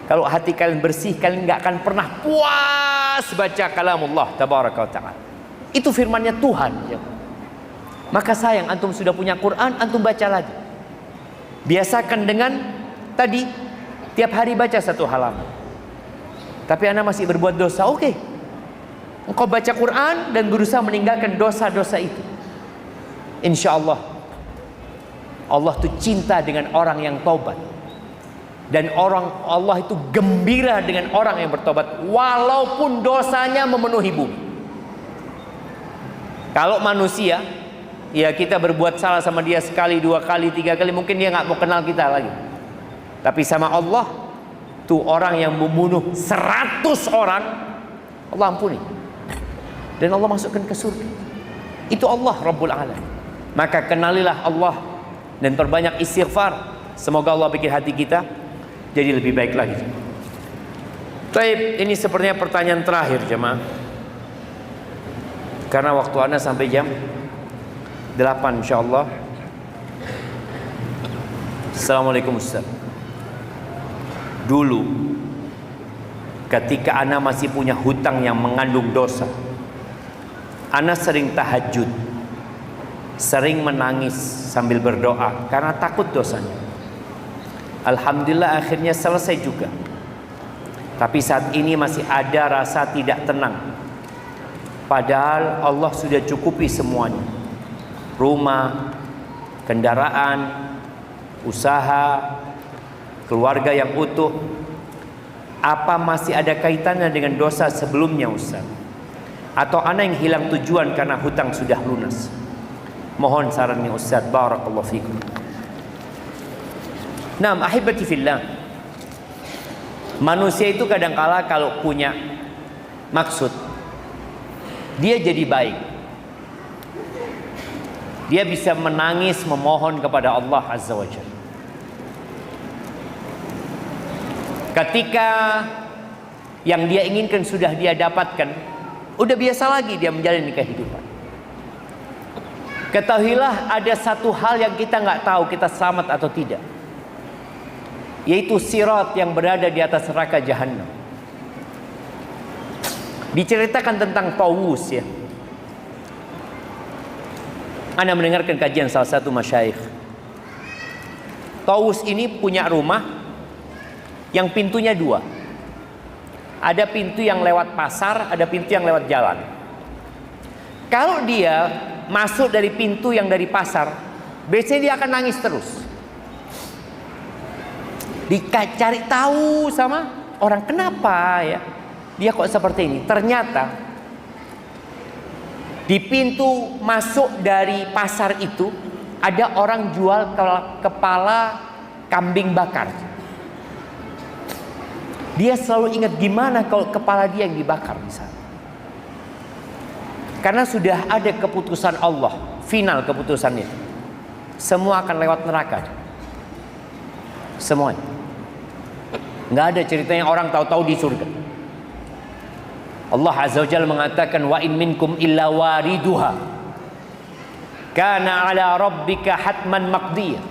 Kalau hati kalian bersih, kalian nggak akan pernah puas malas baca kalamullah tabaraka wa ta'ala. Itu firmannya Tuhan ya. Maka sayang, antum sudah punya Quran, antum baca lagi. Biasakan dengan tadi, tiap hari baca 1 halaman. Tapi anda masih berbuat dosa, oke. Engkau baca Quran dan berusaha meninggalkan dosa-dosa itu. Insya Allah, Allah itu cinta dengan orang yang taubat. Dan Allah itu gembira dengan orang yang bertobat, walaupun dosanya memenuhi bumi. Kalau manusia, ya kita berbuat salah sama dia sekali, 2 kali, 3 kali, mungkin dia nggak mau kenal kita lagi. Tapi sama Allah, tuh orang yang membunuh 100 orang, Allah ampuni. Dan Allah masukkan ke surga. Itu Allah Rabbul Alamin. Maka kenalilah Allah dan perbanyak istighfar. Semoga Allah bikin hati kita jadi lebih baik lagi. Baik, ini sepertinya pertanyaan terakhir jemaah. Karena waktu anda sampai jam 8 insyaallah. Assalamualaikum Ustaz. Dulu ketika ana masih punya hutang yang mengandung dosa, ana sering tahajud, sering menangis sambil berdoa karena takut dosanya. Alhamdulillah akhirnya selesai juga. Tapi saat ini masih ada rasa tidak tenang. Padahal Allah sudah cukupi semuanya. Rumah, kendaraan, usaha, keluarga yang utuh. Apa masih ada kaitannya dengan dosa sebelumnya Ustaz? Atau ana yang hilang tujuan karena hutang sudah lunas? Mohon sarannya Ustaz. Barakallahu fikum. Nah, ahibati fillah. Manusia itu kadangkala kalau punya maksud, dia jadi baik. Dia bisa menangis memohon kepada Allah Azza wa Jalla. Ketika yang dia inginkan sudah dia dapatkan, udah biasa lagi dia menjalani kehidupan. Ketahuilah ada satu hal yang kita nggak tahu kita selamat atau tidak, yaitu sirat yang berada di atas neraka jahanam. Diceritakan tentang Tawus ya. Anda mendengarkan kajian salah satu masyayikh. Tawus ini punya rumah yang pintunya 2. Ada pintu yang lewat pasar, ada pintu yang lewat jalan. Kalau dia masuk dari pintu yang dari pasar, biasanya dia akan nangis terus. Dicari tahu sama orang, kenapa ya dia kok seperti ini. Ternyata di pintu masuk dari pasar itu ada orang jual kepala kambing bakar. Dia selalu ingat gimana kalau kepala dia yang dibakar misalnya. Karena sudah ada keputusan Allah, final keputusannya. Semua akan lewat neraka. Semuanya. Nggak ada ceritanya orang tahu-tahu di surga. Allah Azza wa Jalla mengatakan, wa in minkum illa wariduha kana ala rabbika hatman maqdiyah.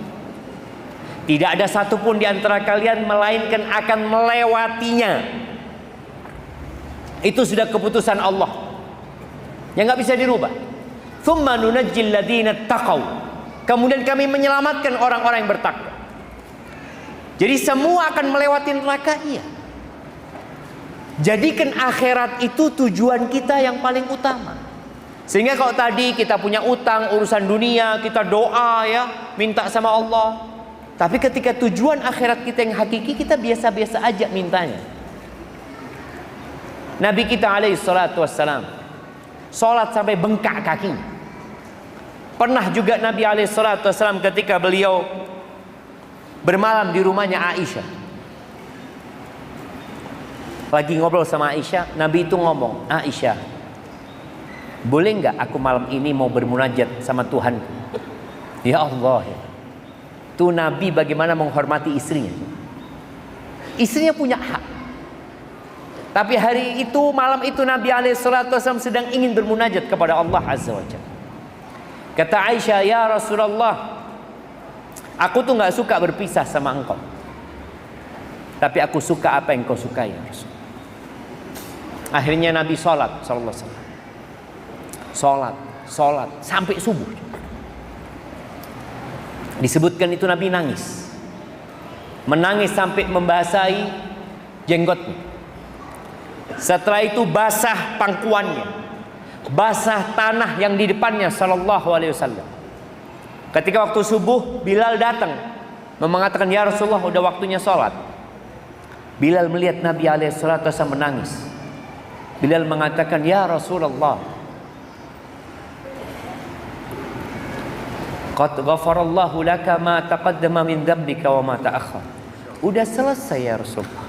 Tidak ada satupun di antara kalian melainkan akan melewatinya. Itu sudah keputusan Allah yang nggak bisa dirubah. Tsumma nunajjil ladzina taqaw. Kemudian kami menyelamatkan orang-orang yang bertakwa. Jadi semua akan melewati neraka, iya. Jadikan akhirat itu tujuan kita yang paling utama. Sehingga kalau tadi kita punya utang, urusan dunia, kita doa ya, minta sama Allah. Tapi ketika tujuan akhirat kita yang hakiki, kita biasa-biasa aja mintanya. Nabi kita alaihi salatu wassalam sholat sampai bengkak kaki. Pernah juga Nabi alaihi salatu wassalam ketika beliau bermalam di rumahnya Aisyah, lagi ngobrol sama Aisyah, Nabi itu ngomong, Aisyah, boleh nggak aku malam ini mau bermunajat sama Tuhan? Ya Allah ya. Tuh Nabi bagaimana menghormati istrinya. Istrinya punya hak. Tapi hari itu, malam itu Nabi SAW sedang ingin bermunajat kepada Allah Azza wa Jalla. Kata Aisyah, ya Rasulullah, aku tuh gak suka berpisah sama engkau, tapi aku suka apa yang kau sukai ya Rasul. Akhirnya Nabi sholat sallallahu alaihi wasallam. Sholat sampai subuh. Disebutkan itu Nabi nangis. Menangis sampai membasahi jenggotnya. Setelah itu basah pangkuannya, basah tanah yang di depannya sallallahu alaihi wasallam. Ketika waktu subuh, Bilal datang mengatakan, ya Rasulullah, udah waktunya sholat. Bilal melihat Nabi alaihi salatu wasallam menangis. Bilal mengatakan, ya Rasulullah, qad ghafarallahu laka ma taqaddama min dzambika wa ma ta'akhkhar. Udah selesai ya Rasulullah.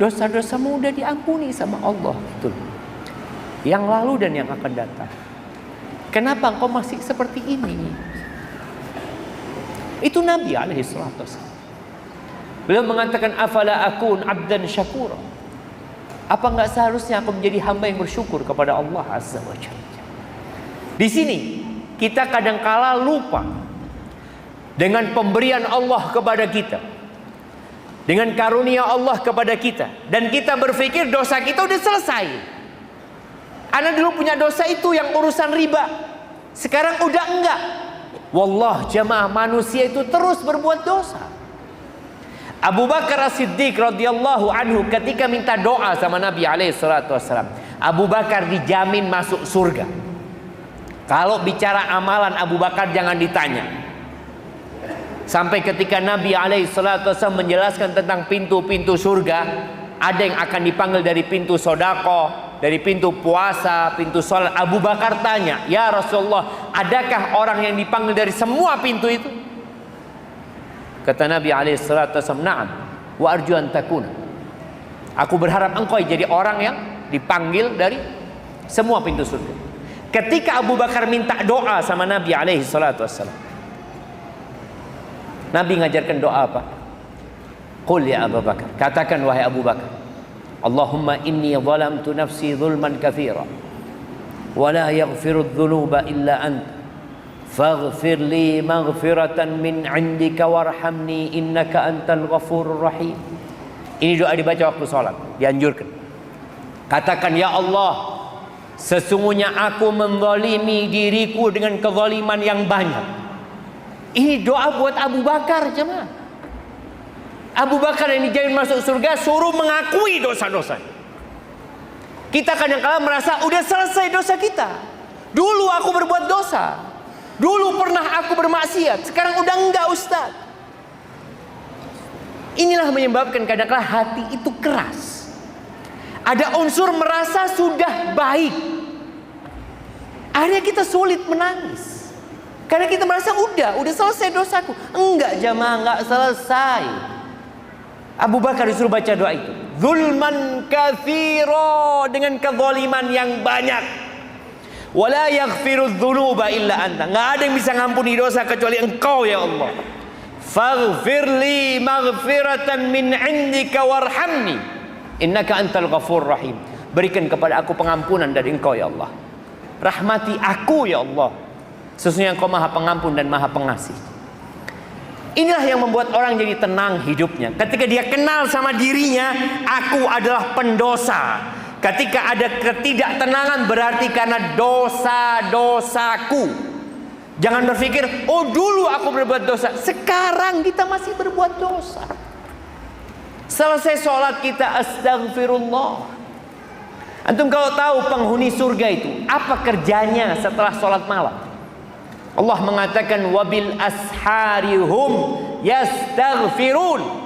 Dosa-dosamu udah diampuni sama Allah, betul. Yang lalu dan yang akan datang. Kenapa engkau masih seperti ini? Itu Nabi alaihi salatu wasallam. Beliau mengatakan, afala akun abdan syakura. Apa enggak seharusnya aku menjadi hamba yang bersyukur kepada Allah azza wa jalla? Di sini kita kadangkala lupa dengan pemberian Allah kepada kita, dengan karunia Allah kepada kita, dan kita berpikir dosa kita udah selesai. Ana dulu punya dosa itu yang urusan riba, sekarang udah enggak. Wallah jamaah, manusia itu terus berbuat dosa. Abu Bakar As-Siddiq radhiyallahu anhu ketika minta doa sama Nabi alaihi salatu wasallam, Abu Bakar dijamin masuk surga. Kalau bicara amalan Abu Bakar jangan ditanya. Sampai ketika Nabi alaihi salatu wasallam menjelaskan tentang pintu-pintu surga, ada yang akan dipanggil dari pintu sodako, dari pintu puasa, pintu sholat. Abu Bakar tanya, ya Rasulullah, adakah orang yang dipanggil dari semua pintu itu? Kata Nabi alaihi salatu wasallam, na'am wa arju an takuna. Aku berharap engkau jadi orang yang dipanggil dari semua pintu surga. Ketika Abu Bakar minta doa sama Nabi alaihi salatu wassalam, Nabi ngajarkan doa apa? Qul ya Abu Bakar, katakan wahai Abu Bakar, Allahumma inni zalamtu nafsi zulman katsira wa la yaghfiru dzunuba illa anta faghfir li maghfiratan min 'indika warhamni innaka antal ghafurur rahim. Ini doa dibaca waktu salat, dianjurkan. Katakan, ya Allah, sesungguhnya aku menzalimi diriku dengan kezaliman yang banyak. Ini doa buat Abu Bakar, jemaah. Abu Bakar yang dijamin masuk surga suruh mengakui dosa-dosa. Kita kadang-kala merasa udah selesai dosa kita. Dulu aku berbuat dosa, dulu pernah aku bermaksiat, sekarang udah enggak, Ustaz. Inilah menyebabkan kadang-kala hati itu keras. Ada unsur merasa sudah baik. Akhirnya kita sulit menangis. Karena kita merasa udah selesai dosaku. Enggak jamaah, enggak selesai. Abu Bakar disuruh baca doa itu. Zulman katsira, dengan kezaliman yang banyak. Wala yaghfiru dzunuba illa anta. Enggak ada yang bisa ngampuni dosa kecuali Engkau ya Allah. Faghfir li maghfiratan min 'indika warhamni innaka antal ghafurur rahim. Berikan kepada aku pengampunan dari Engkau ya Allah. Rahmati aku ya Allah. Sesungguhnya Engkau Maha Pengampun dan Maha Pengasih. Inilah yang membuat orang jadi tenang hidupnya. Ketika dia kenal sama dirinya, aku adalah pendosa. Ketika ada ketidaktenangan berarti karena dosa-dosaku. Jangan berpikir, oh dulu aku berbuat dosa, sekarang kita masih berbuat dosa. Selesai sholat kita astaghfirullah. Antum kalau tahu penghuni surga itu apa kerjanya setelah sholat malam? Allah mengatakan wabil asharihum yastaghfirun.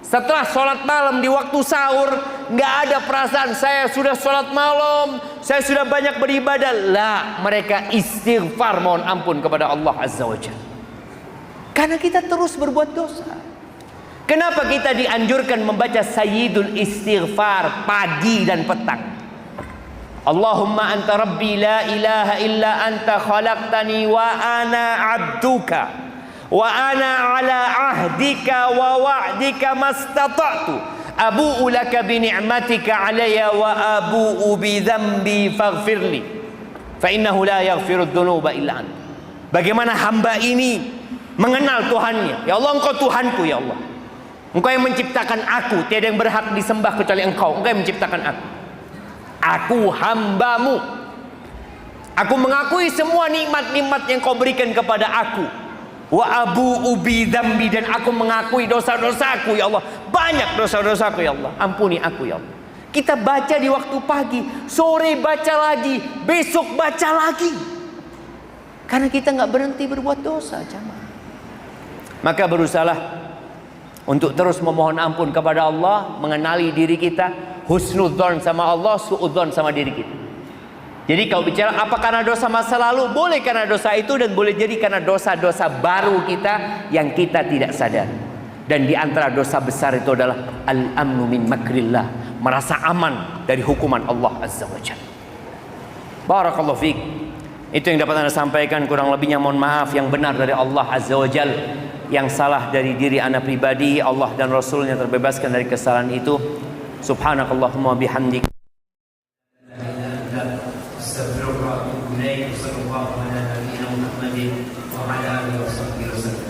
Setelah sholat malam di waktu sahur, nggak ada perasaan saya sudah sholat malam, saya sudah banyak beribadah. Lah, mereka istighfar, mohon ampun kepada Allah Azza wa Jalla. Karena kita terus berbuat dosa. Kenapa kita dianjurkan membaca sayyidul istighfar pagi dan petang? Allahumma anta rabbi la ilaha illa anta khalaqtani wa ana abduka wa ana ala ahdika wa wa'dika mastata'tu abu'u laka bi ni'matika alayya wa abu'u bi dhanbi faghfirli fa innahu la yaghfiru dzunuba illa anta. Bagaimana hamba ini mengenal Tuhannya? Ya Allah, Engkau Tuhanku ya Allah. Engkau yang menciptakan aku, tiada yang berhak disembah kecuali Engkau. Engkau yang menciptakan aku. Aku hambamu. Aku mengakui semua nikmat-nikmat yang kau berikan kepada aku. Wa abu ubi dzambi, dan aku mengakui dosa-dosaku ya Allah. Banyak dosa-dosaku ya Allah. Ampuni aku ya Allah. Kita baca di waktu pagi, sore baca lagi, besok baca lagi. Karena kita nggak berhenti berbuat dosa, jamaah. Maka berusahalah untuk terus memohon ampun kepada Allah, mengenali diri kita, husnudzon sama Allah, suudzon sama diri kita. Jadi kalau bicara apa karena dosa masa lalu, boleh karena dosa itu, dan boleh jadi karena dosa-dosa baru kita yang kita tidak sadar. Dan di antara dosa besar itu adalah al-amnu min makrillah, merasa aman dari hukuman Allah Azza wa Jalla. Barakallahu fiik. Itu yang dapat Anda sampaikan, kurang lebihnya mohon maaf. Yang benar dari Allah Azza wa Jalla, yang salah dari diri Anda pribadi, Allah dan Rasulnya terbebaskan dari kesalahan itu. Subhanakallahumma bihamdik. Astagfirullah wa atubu ilaik. Sallallahu ala nabiyyina Muhammadin wa ala alihi wa sahbihi wasallam.